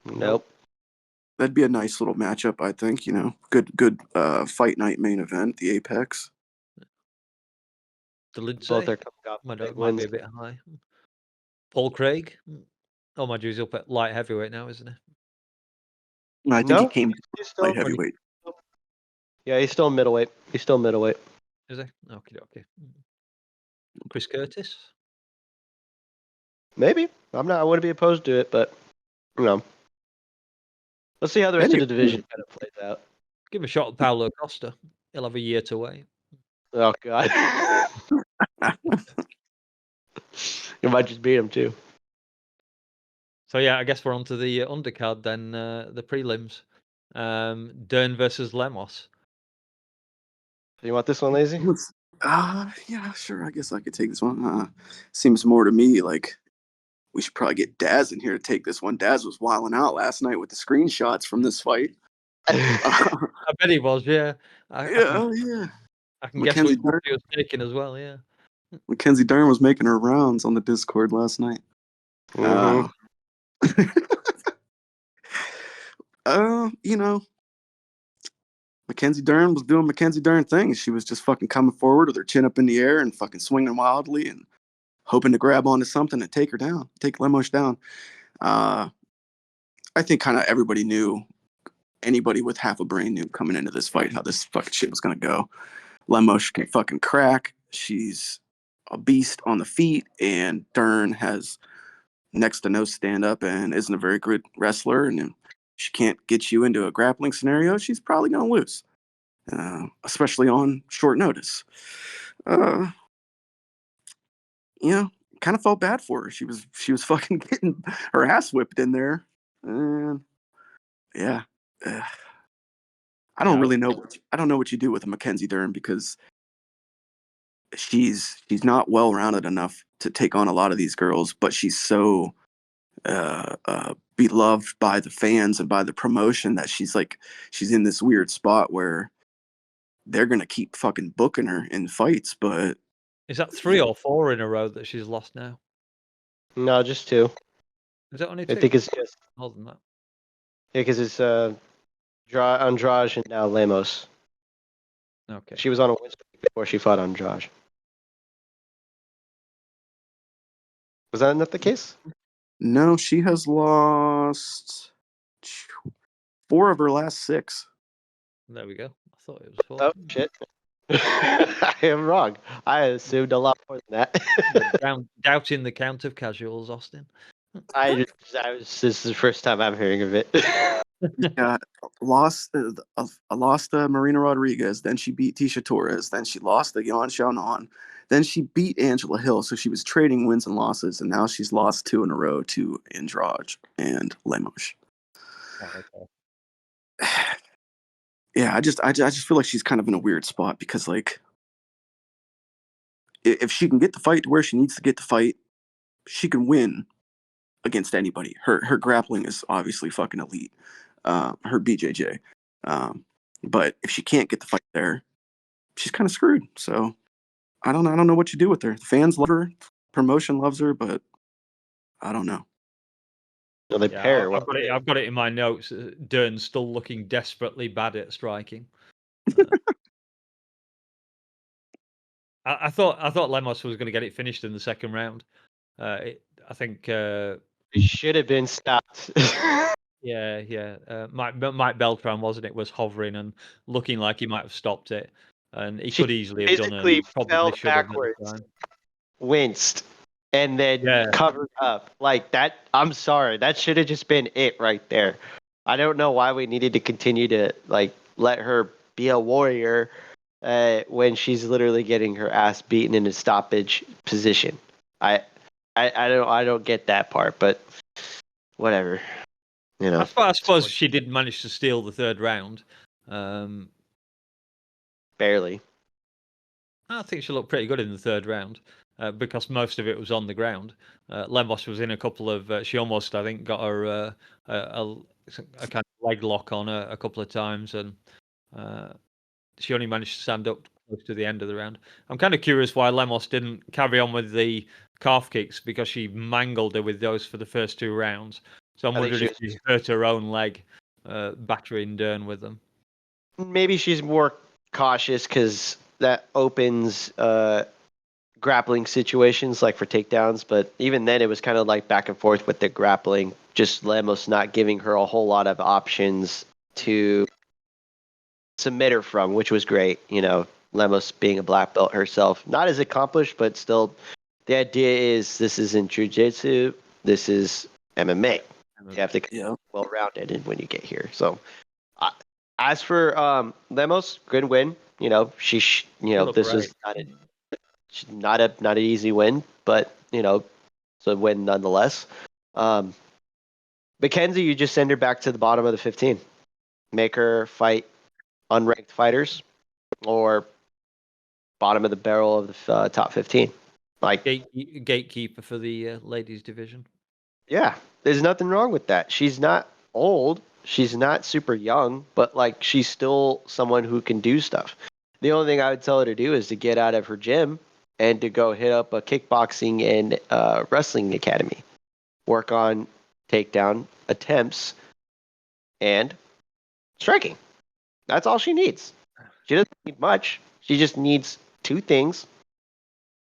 Nope. That'd be a nice little matchup, I think, Good fight night main event, the Apex. The Lindsay. Both are coming off My big dog might be wins. a bit high. Paul Craig. Oh, my he's up at light heavyweight now, isn't he? No, I think he came he's light heavyweight. Yeah, he's still middleweight. He's still middleweight. Is he? Okay. Chris Curtis. Maybe. I wouldn't be opposed to it, but let's see how the rest of the division kind of plays out. Give a shot at Paulo Costa. He'll have a year to wait. Oh god. You might just beat him too. So yeah, I guess we're on to the undercard then, the prelims. Dern versus Lemos. You want this one, Lazy? Yeah, sure. I guess I could take this one. Seems more to me like we should probably get Daz in here to take this one. Daz was wilding out last night with the screenshots from this fight. I bet he was, yeah. I can guess which one he was taking as well, yeah. Mackenzie Dern was making her rounds on the Discord last night. Mm-hmm. Mackenzie Dern was doing Mackenzie Dern things. She was just fucking coming forward with her chin up in the air and fucking swinging wildly and hoping to grab onto something and take Lemos down. I think kind of everybody knew, anybody with half a brain knew coming into this fight how this fucking shit was going to go. Lemos can fucking crack. She's a beast on the feet, and Dern has next to no stand-up and isn't a very good wrestler, and if she can't get you into a grappling scenario, she's probably going to lose, especially on short notice. Kind of felt bad for her. She was fucking getting her ass whipped in there. Yeah. I don't really know. I don't know what you do with a Mackenzie Dern, because she's not well rounded enough to take on a lot of these girls, but she's so beloved by the fans and by the promotion that she's in this weird spot where they're gonna keep fucking booking her in fights. But is that 3 or 4 in a row that she's lost now? No, just 2. Is it only 2? I think it's just more than that. Yeah, because it's Andrade and now Lemos. Okay. She was on a win streak before she fought Andrade. Was that not the case? No, she has lost 4 of her last 6. There we go. I thought it was 4. Oh shit! I am wrong. I assumed a lot more than that. Doubting the count of casuals, Austin. This is the first time I'm hearing of it. Lost Marina Rodriguez, then she beat Tisha Torres, then she lost to Yan Xiaonan, then she beat Angela Hill, so she was trading wins and losses, and now she's lost 2 in a row to Andrade and Lemos. Oh, okay. Yeah, I just feel like she's kind of in a weird spot, because if she can get the fight to where she needs to get the fight, she can win against anybody. Her grappling is obviously fucking elite. Her BJJ. But if she can't get the fight there, she's kind of screwed. So I don't know what you do with her. The fans love her, promotion loves her, but I don't know. No, they pair well. I've got it in my notes. Dern's still looking desperately bad at striking. I thought Lemos was going to get it finished in the second round. I think it should have been stopped. Yeah. Mike Beltran, wasn't it, was hovering and looking like he might have stopped it, and he could easily have done it. Probably fell backwards, winced, and then covered up like that. I'm sorry, that should have just been it right there. I don't know why we needed to continue to let her be a warrior when she's literally getting her ass beaten in a stoppage position. I don't get that part, but whatever. I suppose she did manage to steal the third round. Barely. I think she looked pretty good in the third round because most of it was on the ground. Lemos was in a couple of. She almost, I think, got her a kind of leg lock on her a couple of times, and she only managed to stand up close to the end of the round. I'm kind of curious why Lemos didn't carry on with the calf kicks because she mangled her with those for the first 2 rounds. So I'm wondering if she hurt her own leg battering Dern with them. Maybe she's more cautious because that opens grappling situations like for takedowns. But even then, it was kind of like back and forth with the grappling. Just Lemos not giving her a whole lot of options to submit her from, which was great. You know, Lemos being a black belt herself, not as accomplished, but still, the idea is this isn't jiu-jitsu, this is MMA. You have to be well-rounded when you get here. So, as for Lemos, good win. You know, this was not an easy win, but you know, it's a win nonetheless. Mackenzie, you just send her back to the bottom of the 15. Make her fight unranked fighters or bottom of the barrel of the top 15. Like gatekeeper for the ladies division. Yeah, there's nothing wrong with that. She's not old. She's not super young, but like she's still someone who can do stuff. The only thing I would tell her to do is to get out of her gym and to go hit up a kickboxing and wrestling academy. Work on takedown attempts and striking. That's all she needs. She doesn't need much. She just needs 2 things: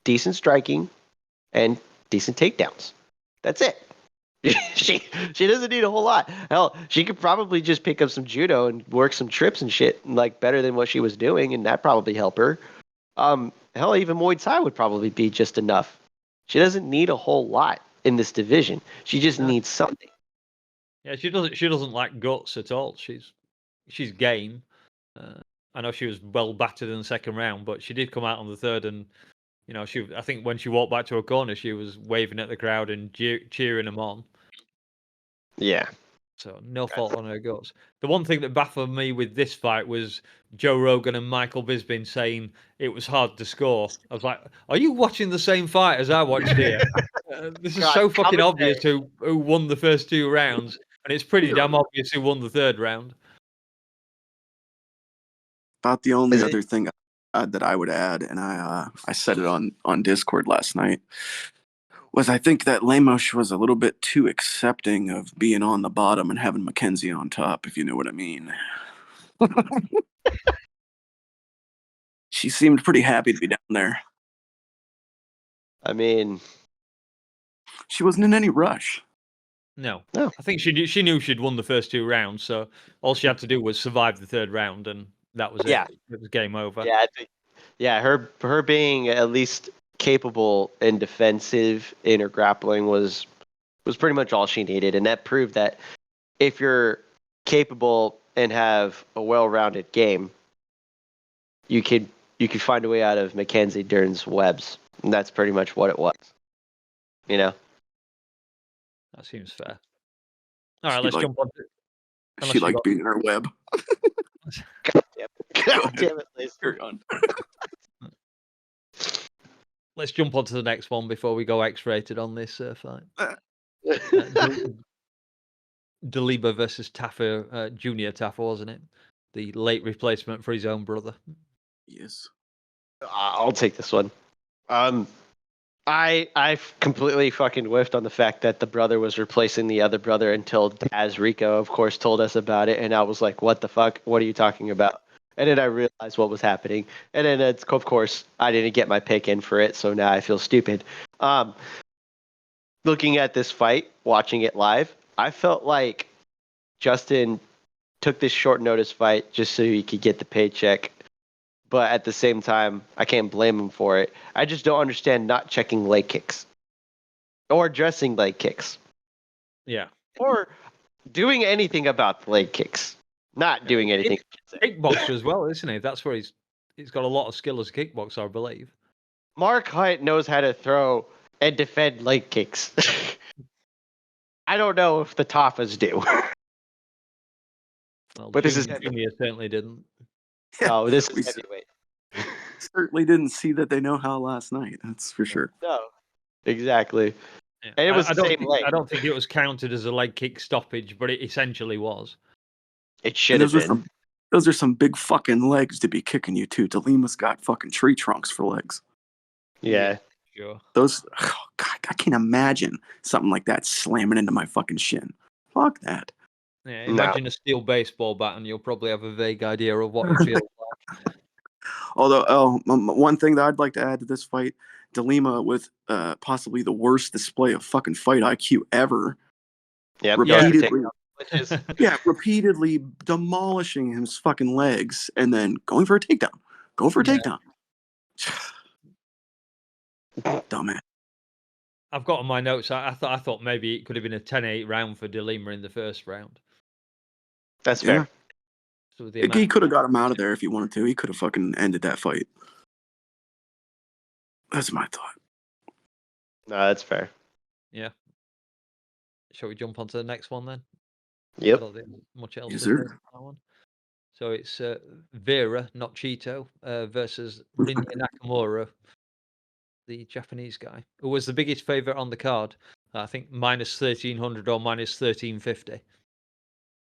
decent striking and decent takedowns. That's it. she doesn't need a whole lot. Hell, she could probably just pick up some judo and work some trips and shit, like better than what she was doing, and that probably help her. Hell, even Muay Thai would probably be just enough. She doesn't need a whole lot in this division. She just needs something. Yeah, she doesn't lack guts at all. She's game. I know she was well battered in the second round, but she did come out on the third, and you know, I think when she walked back to her corner, she was waving at the crowd and cheering them on. Yeah. So no fault on her guts. The one thing that baffled me with this fight was Joe Rogan and Michael Bisping saying it was hard to score. I was like, are you watching the same fight as I watched here? This is so fucking obvious who won the first 2 rounds, and it's pretty damn obvious who won the third round. About the only other thing that I would add, and I said it on Discord last night, was I think that Lemos was a little bit too accepting of being on the bottom and having Mackenzie on top, if you know what I mean. She seemed pretty happy to be down there. I mean, she wasn't in any rush. No. I think she knew she'd won the first 2 rounds, so all she had to do was survive the third round, and that was it. It was game over. Yeah, her being at least capable and defensive in her grappling was pretty much all she needed, and that proved that if you're capable and have a well-rounded game, you could find a way out of Mackenzie Dern's webs, and that's pretty much what it was. You know. That seems fair. All right, let's jump on. She liked being in her web. God damn it, Liz. Let's jump on to the next one before we go X-rated on this fight. Deliba versus Taffer, Junior Taffer, wasn't it? The late replacement for his own brother. Yes. I'll take this one. I completely fucking whiffed on the fact that the brother was replacing the other brother until Daz Rico, of course, told us about it, and I was like, what the fuck? What are you talking about? And then I realized what was happening. And then, of course, I didn't get my pick in for it, so now I feel stupid. Looking at this fight, watching it live, I felt like Justin took this short notice fight just so he could get the paycheck. But at the same time, I can't blame him for it. I just don't understand not checking leg kicks. Or addressing leg kicks. Yeah. Or doing anything about the leg kicks. Not doing anything. Kickboxer as well, isn't he? That's where he's got a lot of skill as a kickboxer, I believe. Mark Hunt knows how to throw and defend leg kicks. I don't know if the Taffas do. Well, but this is Junior certainly didn't. No, this is heavyweight. certainly didn't see that they know how last night. That's for sure. No, exactly. Yeah. And it was I the same leg. I don't think it was counted as a leg kick stoppage, but it essentially was. It should have been. Those are some big fucking legs to be kicking you to. DeLima's got fucking tree trunks for legs. Yeah. Sure. Those, oh God, I can't imagine something like that slamming into my fucking shin. Fuck that. Yeah, imagine a steel baseball bat, and you'll probably have a vague idea of what it feels like. Although, one thing that I'd like to add to this fight, DeLima with possibly the worst display of fucking fight IQ ever. Yep. Repeatedly, repeatedly demolishing his fucking legs and then going for a takedown. Takedown. Dumbass. I've got on my notes. I thought maybe it could have been a 10-8 round for DeLima in the first round. That's fair. So He could have got him out of there if he wanted to. He could have fucking ended that fight. That's my thought. No, that's fair. Yeah. Shall we jump on to the next one then? Yep. I don't think much else Yes, to sir. say on that one. So it's Vera, not Cheeto, versus Rinya Nakamura, the Japanese guy, who was the biggest favorite on the card. I think minus 1,300 or minus 1,350.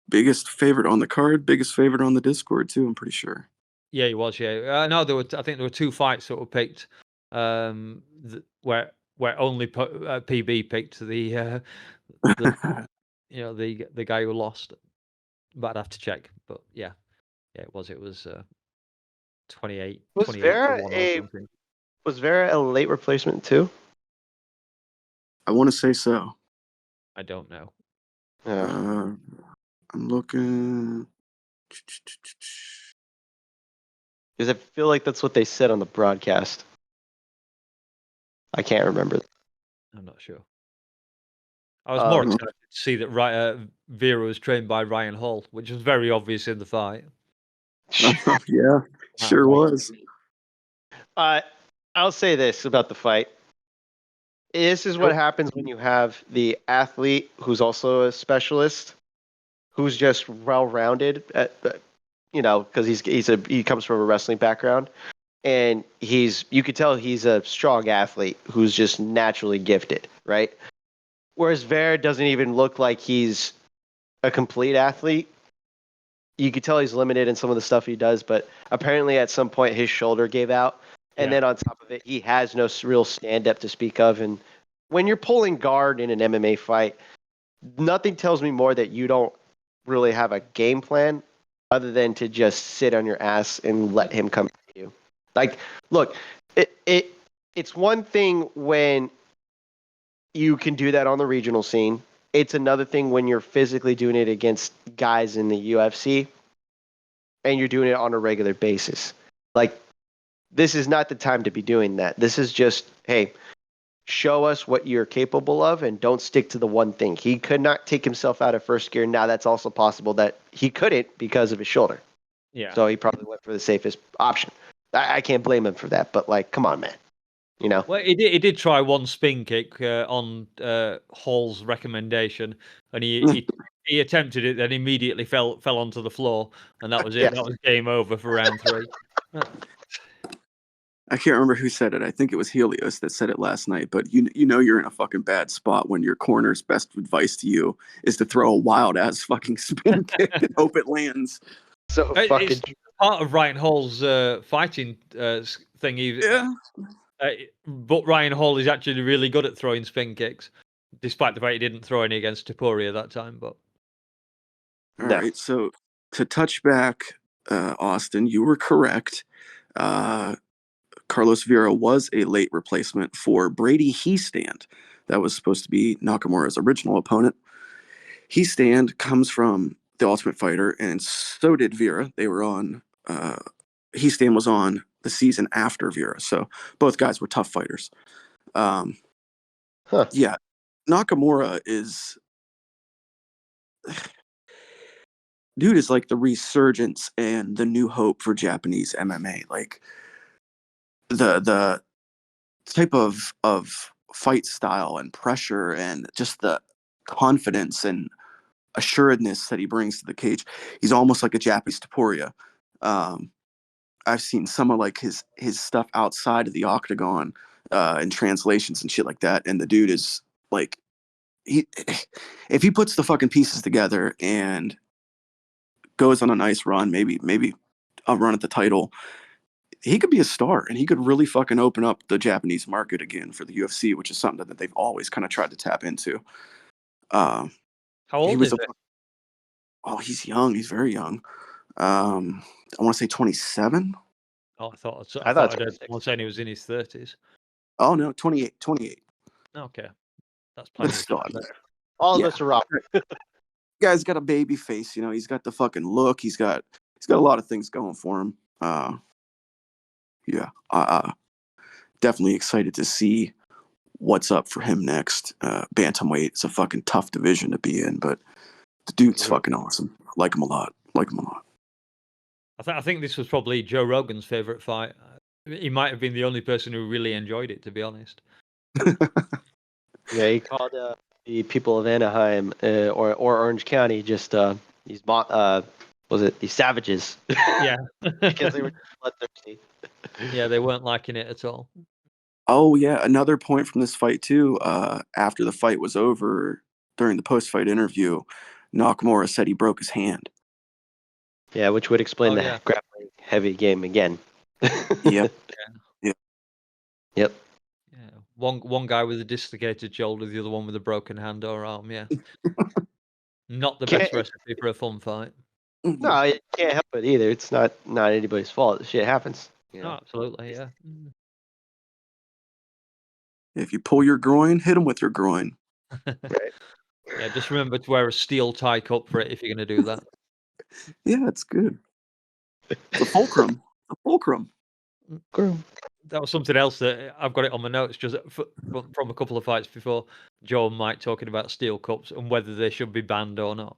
Biggest favorite on the card, biggest favorite on the Discord too. I'm pretty sure. Yeah, he was. Yeah, no, I think there were two fights that were picked, where only PB picked the the guy who lost. But I'd have to check. But yeah, it was 28. Was 28 Vera to 1 or something. Was Vera a late replacement too? I want to say so. I don't know. I'm looking. Because I feel like that's what they said on the broadcast. I can't remember. I'm not sure. I was more excited to see that Vera was trained by Ryan Hall, which was very obvious in the fight. Yeah, sure was. I'll say this about the fight. This is what happens when you have the athlete who's also a specialist, who's just well-rounded, because he comes from a wrestling background, and you could tell he's a strong athlete who's just naturally gifted, right? Whereas Vera doesn't even look like he's a complete athlete. You could tell he's limited in some of the stuff he does, but apparently at some point his shoulder gave out. And then on top of it, he has no real stand-up to speak of. And when you're pulling guard in an MMA fight, nothing tells me more that you don't really have a game plan other than to just sit on your ass and let him come at you. Like, look, it's one thing when you can do that on the regional scene. It's another thing when you're physically doing it against guys in the UFC and you're doing it on a regular basis. Like, this is not the time to be doing that. This is just, hey, show us what you're capable of and don't stick to the one thing. He could not take himself out of first gear. Now that's also possible that he couldn't because of his shoulder. Yeah. So he probably went for the safest option. I can't blame him for that, but like, come on, man. You know? Well, he did try one spin kick on Hall's recommendation, and he attempted it, then immediately fell onto the floor, and that was it. Yes. That was game over for round 3. I can't remember who said it. I think it was Helios that said it last night. But you know you're in a fucking bad spot when your corner's best advice to you is to throw a wild ass fucking spin kick and hope it lands. So it's part of Ryan Hall's fighting thing. Yeah. But Ryan Hall is actually really good at throwing spin kicks, despite the fact he didn't throw any against Topuria that time. But all right, so to touch back, Austin, you were correct. Carlos Vera was a late replacement for Brady Heestand. That was supposed to be Nakamura's original opponent. Heestand comes from The Ultimate Fighter, and so did Vera. They were on. Heestand was on the season after Vera, so both guys were tough fighters. Yeah, Nakamura is like the resurgence and the new hope for Japanese MMA. Like the type of fight style and pressure and just the confidence and assuredness that he brings to the cage. He's almost like a Japanese Topuria. I've seen some of like his stuff outside of the octagon, and translations and shit like that, and the dude is like, if he puts the fucking pieces together and goes on a nice run, maybe a run at the title, he could be a star, and he could really fucking open up the Japanese market again for the UFC, which is something that they've always kind of tried to tap into. How old is it? Oh, he's young. He's very young. I want to say 27. Oh, I thought I I thought heard someone saying he was in his 30s. Oh no, 28. 28. Okay, that's But plenty of still, time there. All of us are wrong. Guy's got a baby face. You know, he's got the fucking look. He's got a lot of things going for him. Yeah, definitely excited to see what's up for him next. Bantamweight, it's a fucking tough division to be in, but the dude's fucking awesome. Like him a lot. I think this was probably Joe Rogan's favorite fight. He might have been the only person who really enjoyed it, to be honest. Yeah, he called the people of Anaheim or Orange County just these these savages. Yeah, because they were bloodthirsty. Yeah, they weren't liking it at all. Oh yeah, another point from this fight too. After the fight was over, during the post-fight interview, Nakamura said he broke his hand. Yeah, which would explain the grappling heavy game again. Yep. Yep. Yeah, one guy with a dislocated shoulder, the other one with a broken hand or arm. Yeah, not the best recipe for a fun fight. No, you can't help it either. It's not anybody's fault. Shit happens. You know? Oh, absolutely, yeah. If you pull your groin, hit him with your groin. Right. Yeah, just remember to wear a steel tie cup for it if you're going to do that. Yeah, it's good. The fulcrum. The fulcrum. That was something else that I've got it on my notes, just from a couple of fights before. Joe and Mike talking about steel cups and whether they should be banned or not.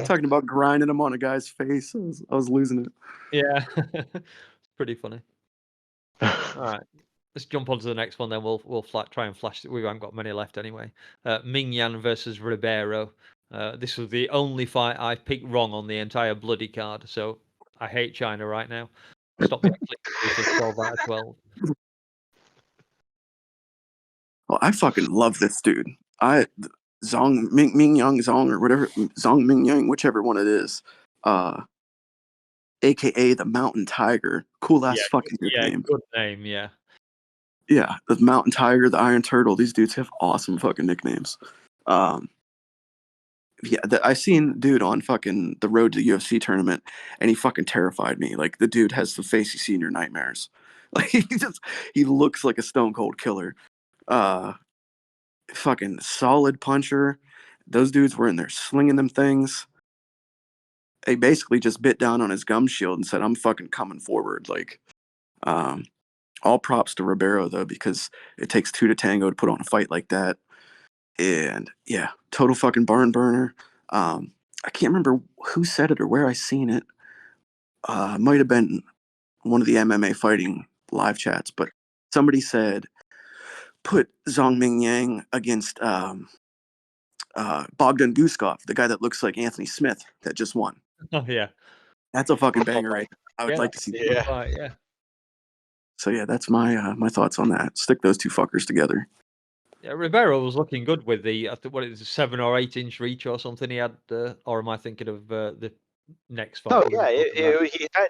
Talking about grinding them on a guy's face. I was losing it. Yeah, it's pretty funny. All right, let's jump on to the next one. Then we'll try and flash. We haven't got many left anyway. Ming Yan versus Ribeiro. This was the only fight I picked wrong on the entire bloody card. So I hate China right now. Stop me clicking for 12 out of 12. Well, I fucking love this dude. Ming Yang Zong or whatever, Zong Ming Yang, whichever one it is. AKA the Mountain Tiger. Cool ass fucking nickname. Good name, yeah. Yeah, the Mountain Tiger, the Iron Turtle. These dudes have awesome fucking nicknames. Yeah, I seen dude on fucking the road to the UFC tournament, and he fucking terrified me. Like, the dude has the face you see in your nightmares. Like, he looks like a stone cold killer. Fucking solid puncher. Those dudes were in there slinging them things. They basically just bit down on his gum shield and said, "I'm fucking coming forward." Like, all props to Ribeiro though, because it takes two to tango to put on a fight like that. And yeah, total fucking barn burner. I can't remember who said it or where I seen it. Might have been one of the MMA fighting live chats, but somebody said put Zhang Ming Yang against Bogdan Guskov, the guy that looks like Anthony Smith that just won. Oh yeah, that's a fucking banger, right? I would like to see. Yeah. So yeah, that's my my thoughts on that. Stick those two fuckers together. Yeah, Ribeiro was looking good with the, I think, what it was, 7 or 8 inch reach or something he had, or am I thinking of the next fight? Oh yeah,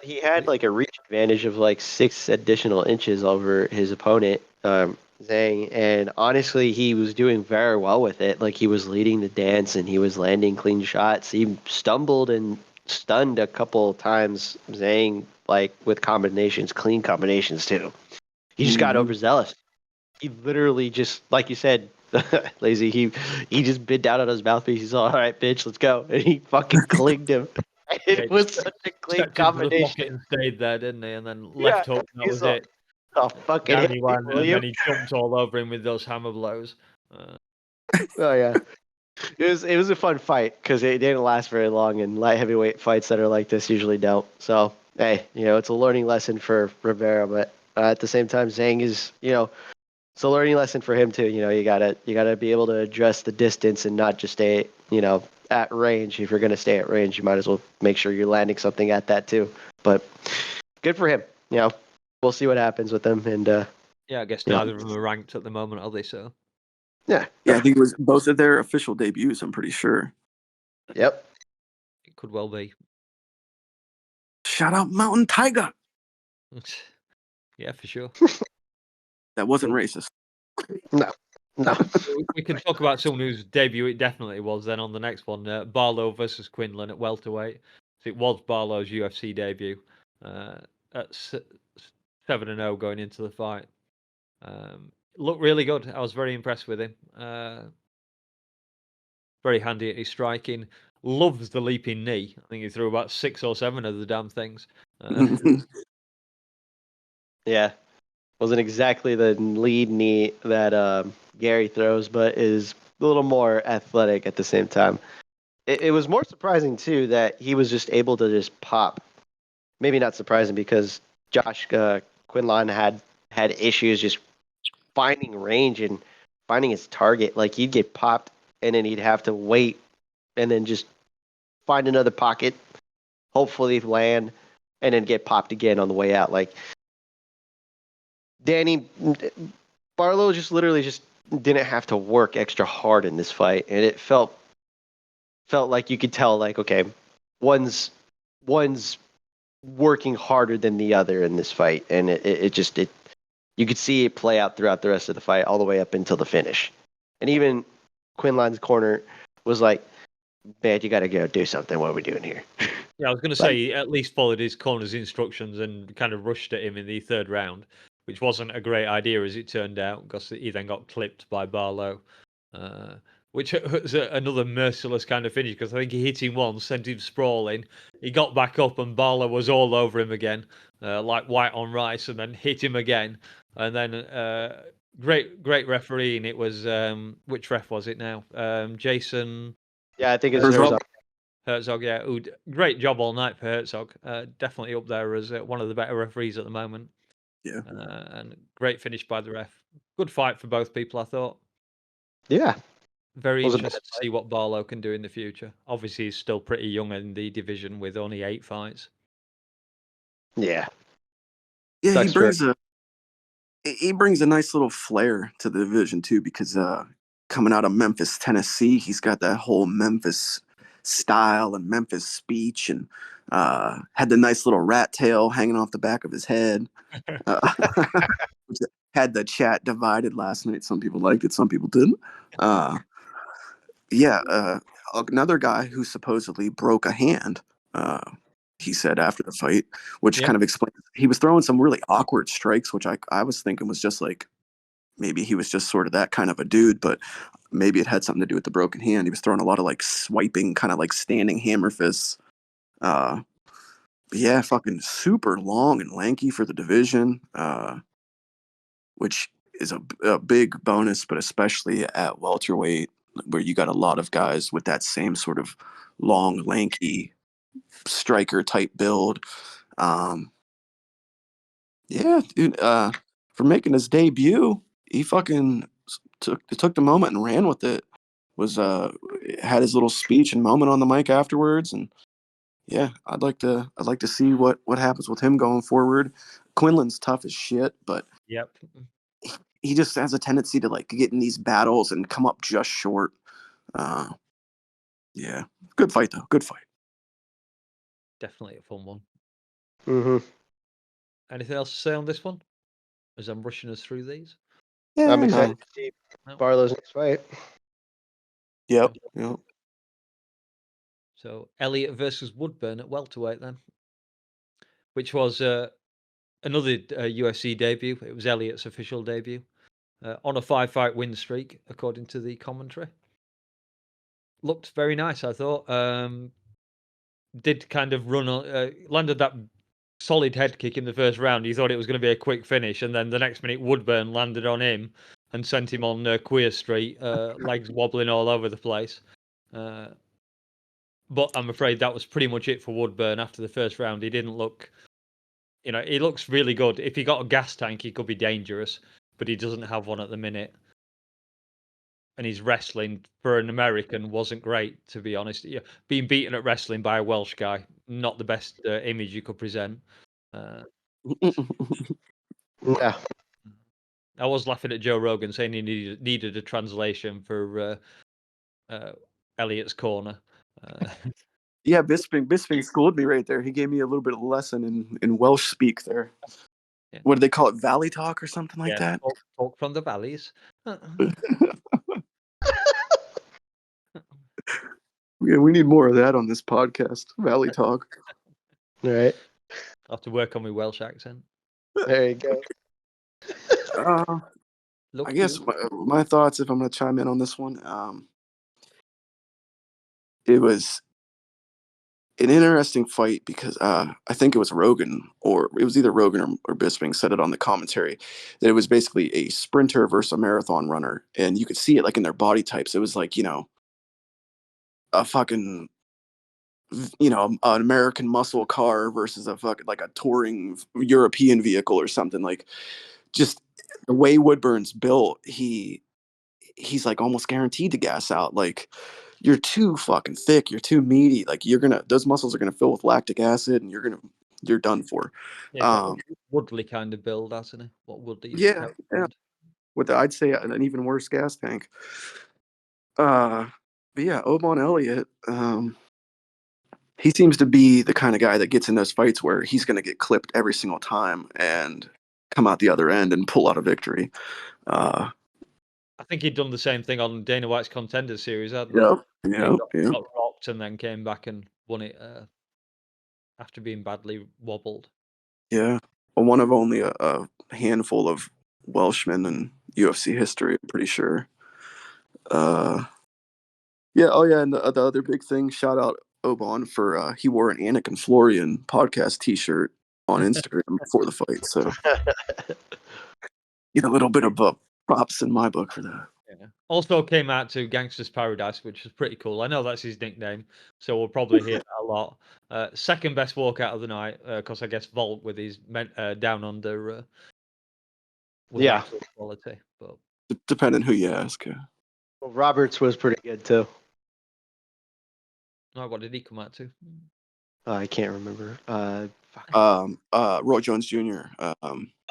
he had like a reach advantage of like 6 additional inches over his opponent, Zhang, and honestly, he was doing very well with it. Like, he was leading the dance and he was landing clean shots. He stumbled and stunned a couple times, Zhang, like with combinations, clean combinations too. He just got overzealous. He literally just, like you said, Lazy, he just bit down on his mouthpiece. He's all right, bitch, let's go. And he fucking clinged him. It was such a clean combination. And stayed there, didn't he? And then left hook, that was it. Oh, fucking down he went, and then he jumped all over him with those hammer blows. Oh, yeah. It was a fun fight because it didn't last very long, and light heavyweight fights that are like this usually don't. So, hey, it's a learning lesson for Rivera, but at the same time, Zhang is, it's a learning lesson for him too. You gotta be able to address the distance and not just stay, at range. If you're gonna stay at range, you might as well make sure you're landing something at that too. But good for him. You know, we'll see what happens with him. And yeah, I guess yeah. neither of them are ranked at the moment, are they? So Yeah. Yeah, I think it was both of their official debuts, I'm pretty sure. Yep. it could well be. Shout out Mountain Tiger. Yeah, for sure. That wasn't racist. No. We can talk about someone whose debut it definitely was then on the next one. Barlow versus Quinlan at welterweight. So it was Barlow's UFC debut at 7-0 going into the fight. Looked really good. I was very impressed with him. Very handy at his striking. Loves the leaping knee. I think he threw about 6 or 7 of the damn things. Yeah. Wasn't exactly the lead knee that Gary throws, but is a little more athletic at the same time. It was more surprising, too, that he was just able to just pop. Maybe not surprising because Josh Quinlan had issues just finding range and finding his target. Like, he'd get popped, and then he'd have to wait and then just find another pocket, hopefully land, and then get popped again on the way out. Like, Danny Barlow just literally just didn't have to work extra hard in this fight, and it felt like you could tell, like, okay, one's working harder than the other in this fight, and it just you could see it play out throughout the rest of the fight all the way up until the finish. And even Quinlan's corner was like, man, you got to go do something. What are we doing here? Yeah, I was going to say he at least followed his corner's instructions and kind of rushed at him in the third round, which wasn't a great idea as it turned out, because he then got clipped by Barlow, which was another merciless kind of finish, because I think he hit him once, sent him sprawling. He got back up and Barlow was all over him again, like white on rice, and then hit him again. And then great refereeing. It was which ref was it now? Jason. Yeah, I think it's Herzog. Herzog, yeah. Great job all night for Herzog. Definitely up there as one of the better referees at the moment. Yeah. And great finish by the ref. Good fight for both people, I thought. Yeah. Very interested to see what Barlow can do in the future. Obviously, he's still pretty young in the division with only 8 fights. Yeah. Yeah, he brings a nice little flair to the division too, because coming out of Memphis, Tennessee, he's got that whole Memphis style and Memphis speech, and had the nice little rat tail hanging off the back of his head. Which had the chat divided last night. Some people liked it, some people didn't. Another guy who supposedly broke a hand, he said after the fight, which kind of explains he was throwing some really awkward strikes, which I was thinking was just like, maybe he was just sort of that kind of a dude, but maybe it had something to do with the broken hand. He was throwing a lot of like swiping, kind of like standing hammer fists. Yeah, fucking super long and lanky for the division, which is a big bonus, but especially at welterweight, where you got a lot of guys with that same sort of long, lanky striker type build. Yeah, dude, for making his debut, he fucking took the moment and ran with it. Was had his little speech and moment on the mic afterwards, and yeah, I'd like to see what happens with him going forward. Quinlan's tough as shit, but he just has a tendency to like get in these battles and come up just short. Yeah, good fight though. Good fight. Definitely a fun one. Mm-hmm. Anything else to say on this one? As I'm rushing us through these. Yeah, I'm excited to see Barlow's next fight. Yep. So Elliott versus Woodburn at welterweight then, which was another UFC debut. It was Elliott's official debut on a 5-fight win streak, according to the commentary. Looked very nice, I thought. Did kind of run on, landed that solid head kick in the first round. You thought it was going to be a quick finish, and then the next minute Woodburn landed on him and sent him on Queer Street, legs wobbling all over the place. But I'm afraid that was pretty much it for Woodburn after the first round. He didn't look, he looks really good. If he got a gas tank, he could be dangerous, but he doesn't have one at the minute. And his wrestling for an American wasn't great, to be honest. Being beaten at wrestling by a Welsh guy, not the best image you could present. Yeah. I was laughing at Joe Rogan saying he needed a translation for Elliot's corner. Yeah, Bisping schooled me right there. He gave me a little bit of a lesson in Welsh speak there. Yeah. What do they call it? Valley talk or something like that? Talk from the valleys. Yeah, we need more of that on this podcast. Valley talk. All right. I'll have to work on my Welsh accent. There you go. I guess my thoughts, if I'm going to chime in on this one, it was an interesting fight because I think it was Rogan, or it was either Rogan or Bisping said it on the commentary, that it was basically a sprinter versus a marathon runner. And you could see it like in their body types. It was like, a fucking, an American muscle car versus a fucking like a touring European vehicle or something. Like, just the way Woodburn's built, he's like almost guaranteed to gas out. Like, you're too fucking thick, you're too meaty. Like, those muscles are gonna fill with lactic acid, and you're done for. Yeah, Woodley kind of build, hasn't he? What Woodley's Yeah. With I'd say an even worse gas tank. But yeah, Obon Elliott, he seems to be the kind of guy that gets in those fights where he's gonna get clipped every single time and come out the other end and pull out a victory. I think he'd done the same thing on Dana White's Contender Series, hadn't he? Yeah. Got rocked and then came back and won it after being badly wobbled. Yeah. Well, one of only a handful of Welshmen in UFC history, I'm pretty sure. Yeah. Oh, yeah. And the other big thing, shout out Obon for he wore an Anakin Florian podcast T-shirt on Instagram before the fight. So get a little bit of props in my book for that. Yeah. Also came out to Gangster's Paradise, which is pretty cool. I know that's his nickname, so we'll probably hear that a lot. Second best walkout of the night, because I guess Volt with his down under was actual quality. But depending who you ask. Well, Roberts was pretty good too. what did he come out to? I can't remember. Roy Jones Jr.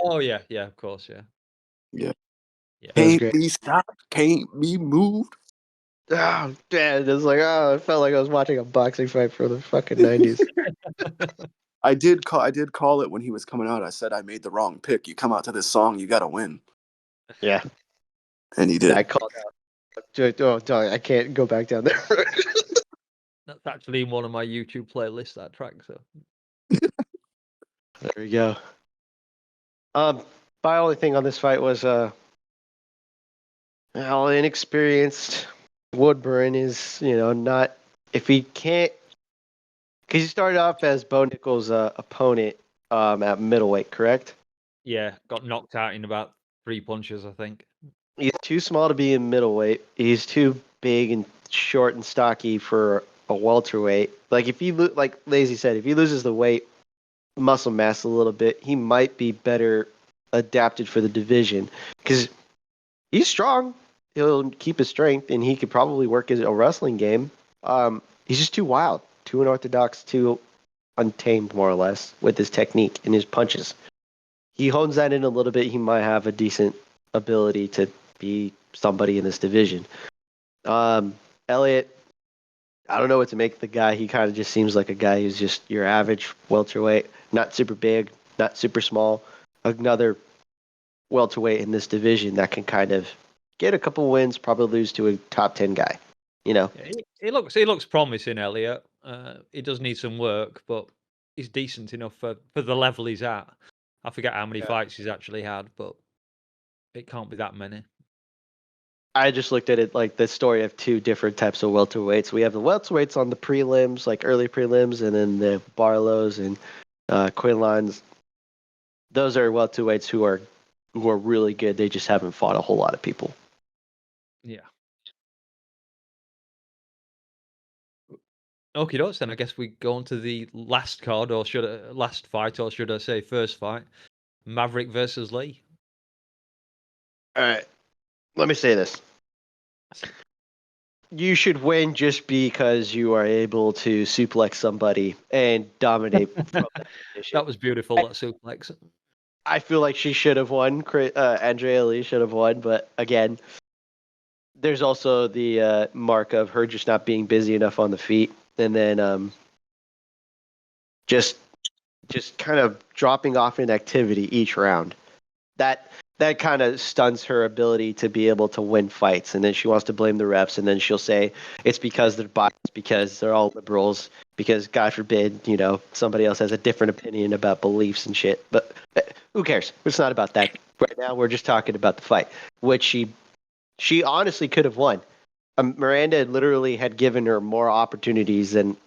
Oh yeah, of course, yeah. Yeah. That was Can't great. be stopped, can't be moved. Oh, man, it's like, I felt like I was watching a boxing fight for the fucking 90s. I did call it when he was coming out. I said I made the wrong pick. You come out to this song, you gotta win. Yeah. And he did. I called out. Oh, I can't go back down there. That's actually in one of my YouTube playlists, that track. So there we go. My only thing on this fight was how inexperienced Woodburn is. Not if he can't, because he started off as Bo Nichols' opponent at middleweight, correct? yeah, got knocked out in about 3 punches, I think. He's too small to be in middleweight. He's too big and short and stocky for a welterweight. Like, if he like Lazy said, if he loses the weight, muscle mass a little bit, he might be better adapted for the division because he's strong. He'll keep his strength, and he could probably work as a wrestling game. He's just too wild, too unorthodox, too untamed, more or less, with his technique and his punches. He hones that in a little bit. He might have a decent ability to be somebody in this division. Elliott, I don't know what to make of the guy. He kind of just seems like a guy who's just your average welterweight, not super big, not super small. Another welterweight in this division that can kind of get a couple wins, probably lose to a top 10 guy. Yeah, he looks promising, Elliot. He does need some work, but he's decent enough for the level he's at. I forget how many fights he's actually had, but it can't be that many. I just looked at it like the story of two different types of welterweights. We have the welterweights on the prelims, like early prelims, and then the Barlows and Quinlans. Those are welterweights who are really good. They just haven't fought a whole lot of people. Yeah. Okay, dokes, then I guess we go on to the last card, or last fight, or should I say first fight? Maverick versus Lee. All right. Let me say this. you should win just because you are able to suplex somebody and dominate from that position. That was beautiful, that suplex. I feel like she should have won. Andrea Lee should have won, but again, there's also the mark of her just not being busy enough on the feet, and then just kind of dropping off in activity each round. That kind of stunts her ability to be able to win fights, and then she wants to blame the refs, and then she'll say it's because they're biased, because they're all liberals, because God forbid, somebody else has a different opinion about beliefs and shit. But who cares? It's not about that right now. We're just talking about the fight, which she honestly could have won. Miranda literally had given her more opportunities than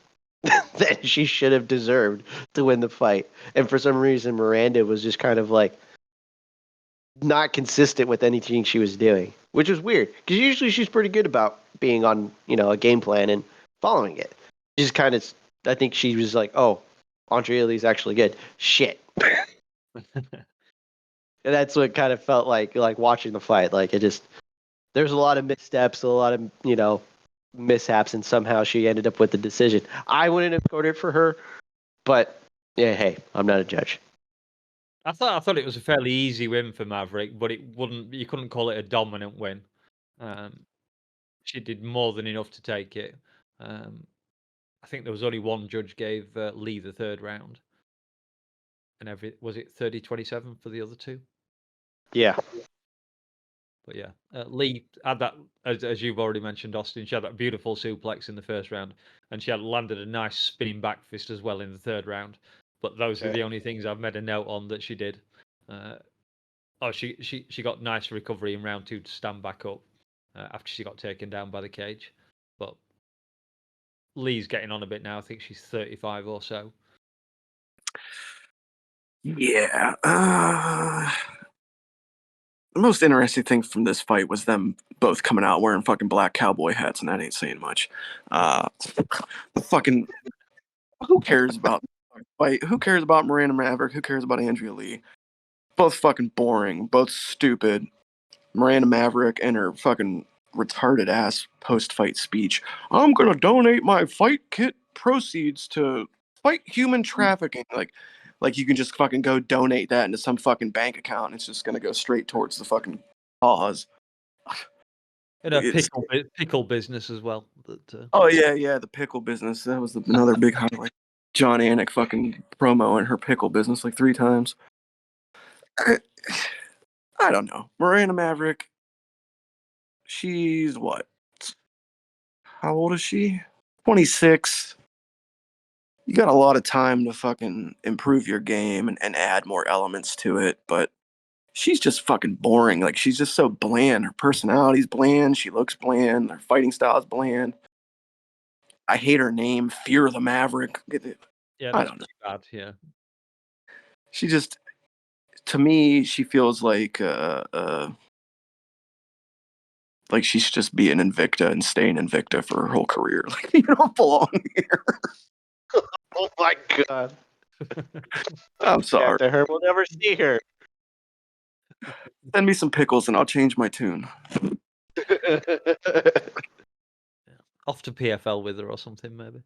than she should have deserved to win the fight, and for some reason, Miranda was just kind of like not consistent with anything she was doing, which was weird because usually she's pretty good about being on, a game plan and following it. She's kind of, I think she was like, oh, Andrea Lee's actually good. Shit. And that's what kind of felt like watching the fight. Like there's a lot of missteps, a lot of, mishaps, and somehow she ended up with the decision. I wouldn't have voted for her, but yeah, hey, I'm not a judge. I thought it was a fairly easy win for Maverick, but you couldn't call it a dominant win. She did more than enough to take it. I think there was only one judge gave Lee the third round, and was it 30-27 for the other two? Yeah. But yeah, Lee had that, as you've already mentioned, Austin. She had that beautiful suplex in the first round, and she had landed a nice spinning back fist as well in the third round. But those are the only things I've made a note on that she did. She got nice recovery in round 2 to stand back up after she got taken down by the cage. But Lee's getting on a bit now. I think she's 35 or so. Yeah. The most interesting thing from this fight was them both coming out wearing fucking black cowboy hats, and that ain't saying much. The fucking who cares about fight? Who cares about Miranda Maverick? Who cares about Andrea Lee? Both fucking boring. Both stupid. Miranda Maverick and her fucking retarded ass post-fight speech. I'm gonna donate my fight kit proceeds to fight human trafficking. Like you can just fucking go donate that into some fucking bank account and it's just gonna go straight towards the fucking cause. And a pickle business as well. Oh yeah, the pickle business. That was another big highlight. John Anik fucking promo in her pickle business like 3 times. I don't know. Miranda Maverick, she's what? How old is she? 26. You got a lot of time to fucking improve your game and add more elements to it, but she's just fucking boring. Like, she's just so bland. Her personality's bland. She looks bland. Her fighting style's bland. I hate her name, Fear the Maverick. Yeah, I that's don't know. bad, yeah. She just, to me, she feels like she should just be an Invicta and stay in Invicta for her whole career. Like, you don't belong here. Oh my god. I'm sorry. After her, we'll never see her. Send me some pickles and I'll change my tune. Off to PFL with her or something, maybe.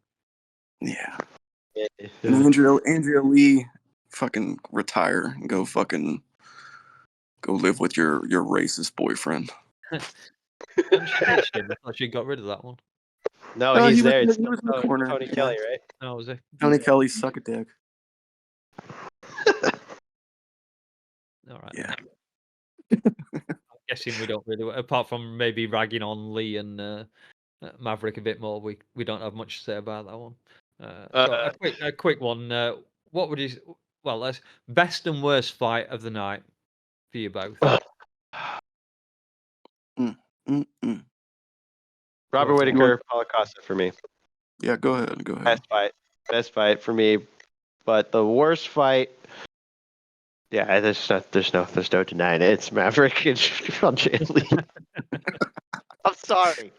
Yeah. And Andrea Lee, fucking retire and go live with your racist boyfriend. I thought she got rid of that one. No, he's there. He was in the corner. Tony Kelly, right? Oh, was he? Tony Kelly, suck a dick. All right. Yeah. I'm guessing we don't really, apart from maybe ragging on Lee and Maverick a bit more, we don't have much to say about that one. So a quick one. What would you? Well, let's best and worst fight of the night for you both. Robert Whittaker, Paulo Costa for me. Yeah, go ahead. Best fight for me. But the worst fight, yeah, there's no denying it. It's Maverick and Andrea Lee. I'm sorry.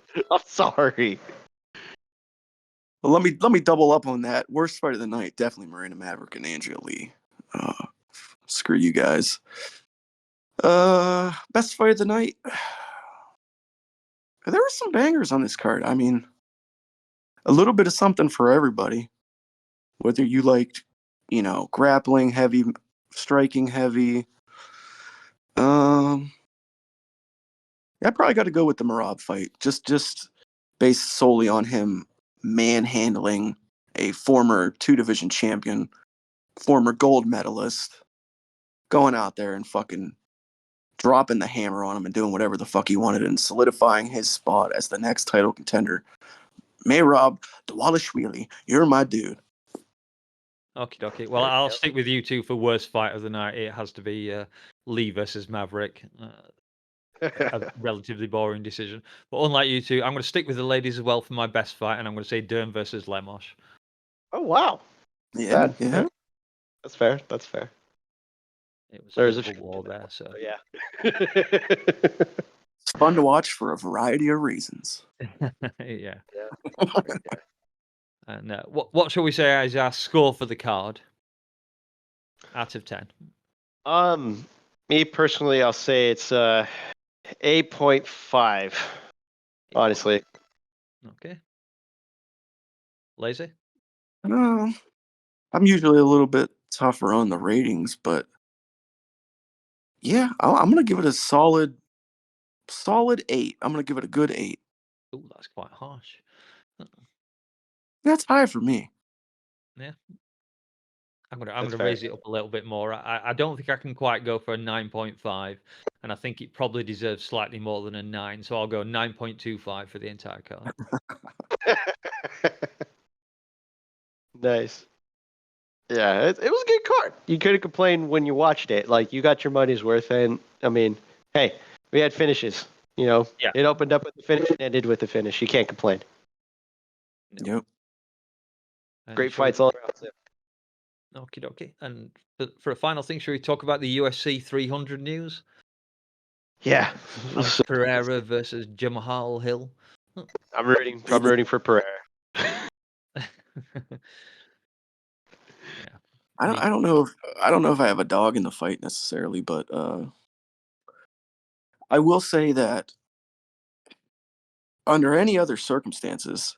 Well, let me double up on that. Worst fight of the night, definitely Miranda Maverick and Andrea Lee. Screw you guys. Best fight of the night. There were some bangers on this card. I mean, a little bit of something for everybody. Whether you liked, grappling heavy, striking heavy. Yeah, I probably got to go with the Marab fight. Just based solely on him manhandling a former 2 division champion, former gold medalist, going out there and fucking dropping the hammer on him and doing whatever the fuck he wanted and solidifying his spot as the next title contender. Merab Dvalishvili, you're my dude. Okie dokie. Well, I'll stick with you two for worst fight of the night. It has to be Lee versus Maverick. A relatively boring decision. But unlike you two, I'm going to stick with the ladies as well for my best fight, and I'm going to say Dern versus Lemos. Oh, wow. Yeah, yeah. That's fair. That's fair. There's a war there, so yeah. It's fun to watch for a variety of reasons. yeah. And what shall we say is our score for the card? Out of 10. Me personally, I'll say it's 8.5. Honestly. Okay. Lazy? I'm usually a little bit tougher on the ratings, but yeah, I'm gonna give it a solid 8. I'm gonna give it a good 8. Ooh, that's quite harsh. That's high for me. Yeah. I'm gonna raise it up a little bit more. I don't think I can quite go for a 9.5, and I think it probably deserves slightly more than a 9. So I'll go 9.25 for the entire card. Nice. Yeah, it was a good card. You couldn't complain when you watched it. Like, you got your money's worth, and I mean, hey, we had finishes. Yeah. It opened up with the finish and ended with the finish. You can't complain. No. Yep. Great fights all around. Okie dokie. And for a final thing, should we talk about the UFC 300 news? Yeah. Alex Pereira versus Jamahal Hill. I'm rooting for Pereira. Yeah. I don't know if I have a dog in the fight necessarily, but I will say that under any other circumstances,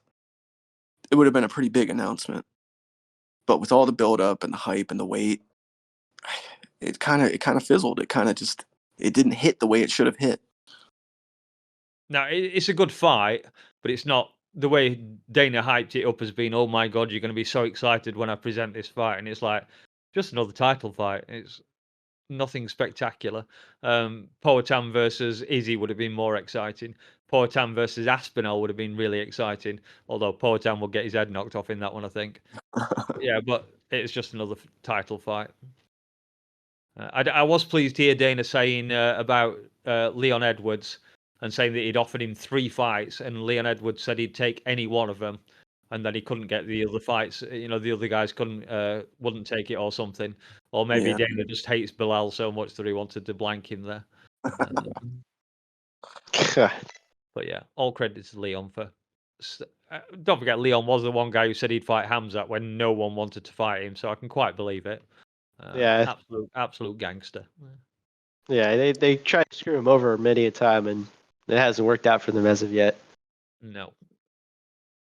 it would have been a pretty big announcement. But with all the build up and the hype and the wait, it kind of fizzled. It didn't hit the way it should have hit. Now, it's a good fight, but it's not the way Dana hyped it up as being, oh my God, you're going to be so excited when I present this fight. And it's like, just another title fight. It's nothing spectacular. Poatan versus Izzy would have been more exciting. Poatan versus Aspinall would have been really exciting. Although Poatan will get his head knocked off in that one, I think. Yeah, but it's just another title fight. I was pleased to hear Dana saying about Leon Edwards and saying that he'd offered him 3 fights, and Leon Edwards said he'd take any one of them, and that he couldn't get the other fights. The other guys wouldn't take it or something, or maybe Yeah. Dana just hates Bilal so much that he wanted to blank him there. But yeah, all credit to Leon for. Don't forget, Leon was the one guy who said he'd fight Hamzat when no one wanted to fight him, so I can quite believe it. Yeah, absolute gangster. Yeah, they tried to screw him over many a time, and it hasn't worked out for them as of yet. No.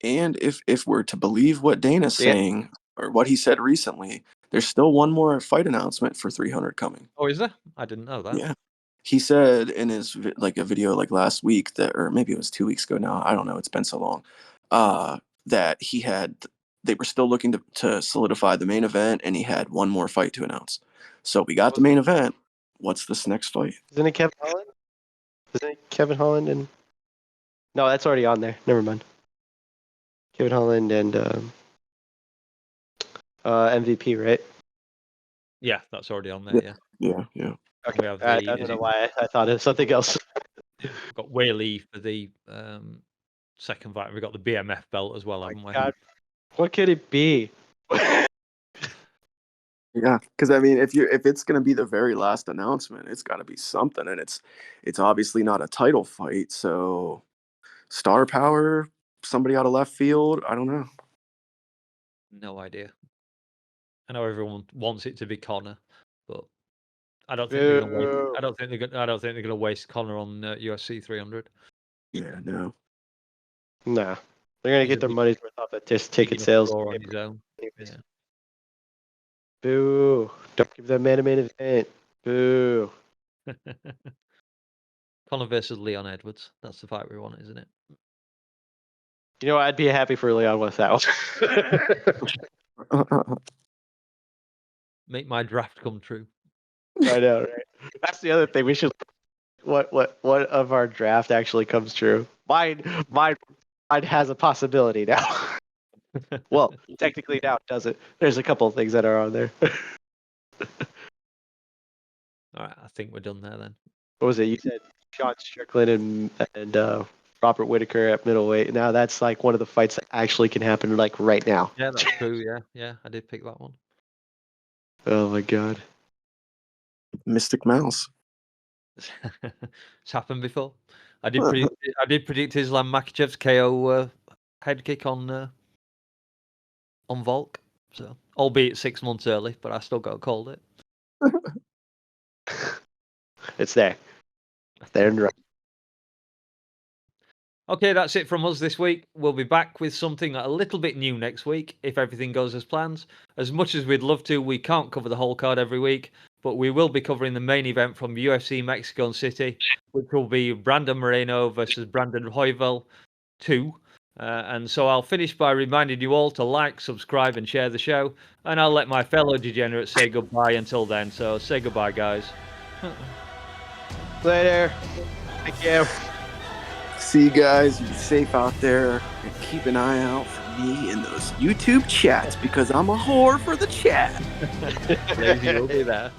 And if we're to believe what Dana's saying or what he said recently, there's still one more fight announcement for 300 coming. Oh, is there? I didn't know that. Yeah. He said in his a video last week or maybe it was 2 weeks ago now. I don't know. It's been so long. That they were still looking to solidify the main event, and he had one more fight to announce. So we got the main event. What's this next fight? Isn't it Kevin Holland? Isn't it Kevin Holland and? No, that's already on there. Never mind. Kevin Holland and MVP, right? Yeah, that's already on there. Yeah. Okay. I don't know why I thought of something else. We've got Whaley for the second fight. We've got the BMF belt as well, haven't we? God, what could it be? Yeah, because I mean, if it's gonna be the very last announcement, it's got to be something, and it's obviously not a title fight. So, star power, somebody out of left field. I don't know. No idea. I know everyone wants it to be Connor, but I don't think they're gonna waste. I don't think they're gonna waste Connor on UFC 300. Yeah, no. Nah. They're going to He's get a their big- money's worth off of just big ticket enough sales. draw on his own. Anyways. Yeah. Boo. Don't give that man a main event. Boo. Conor versus Leon Edwards. That's the fight we want, isn't it? You know, I'd be happy for Leon with that one. Make my draft come true. I know, right? That's the other thing. We should. What of our draft actually comes true? Mine has a possibility now. Well, technically now it doesn't. There's a couple of things that are on there. All right, I think we're done there then. What was it? You said Sean Strickland and Robert Whitaker at middleweight. Now that's like one of the fights that actually can happen like right now. Yeah, that's true. Yeah, I did pick that one. Oh my god. Mystic Mouse. It's happened before. I did predict Islam Makhachev's KO head kick on Volk. So, albeit 6 months early, but I still got called it. It's there. There and right. Okay, that's it from us this week. We'll be back with something a little bit new next week if everything goes as planned. As much as we'd love to, we can't cover the whole card every week, but we will be covering the main event from UFC Mexico City, which will be Brandon Moreno versus Brandon Royval 2. And so I'll finish by reminding you all to like, subscribe, and share the show. And I'll let my fellow degenerates say goodbye until then. So say goodbye, guys. Later. Thank you. See you guys. Be safe out there. And keep an eye out for me in those YouTube chats because I'm a whore for the chat. Lazy will be there.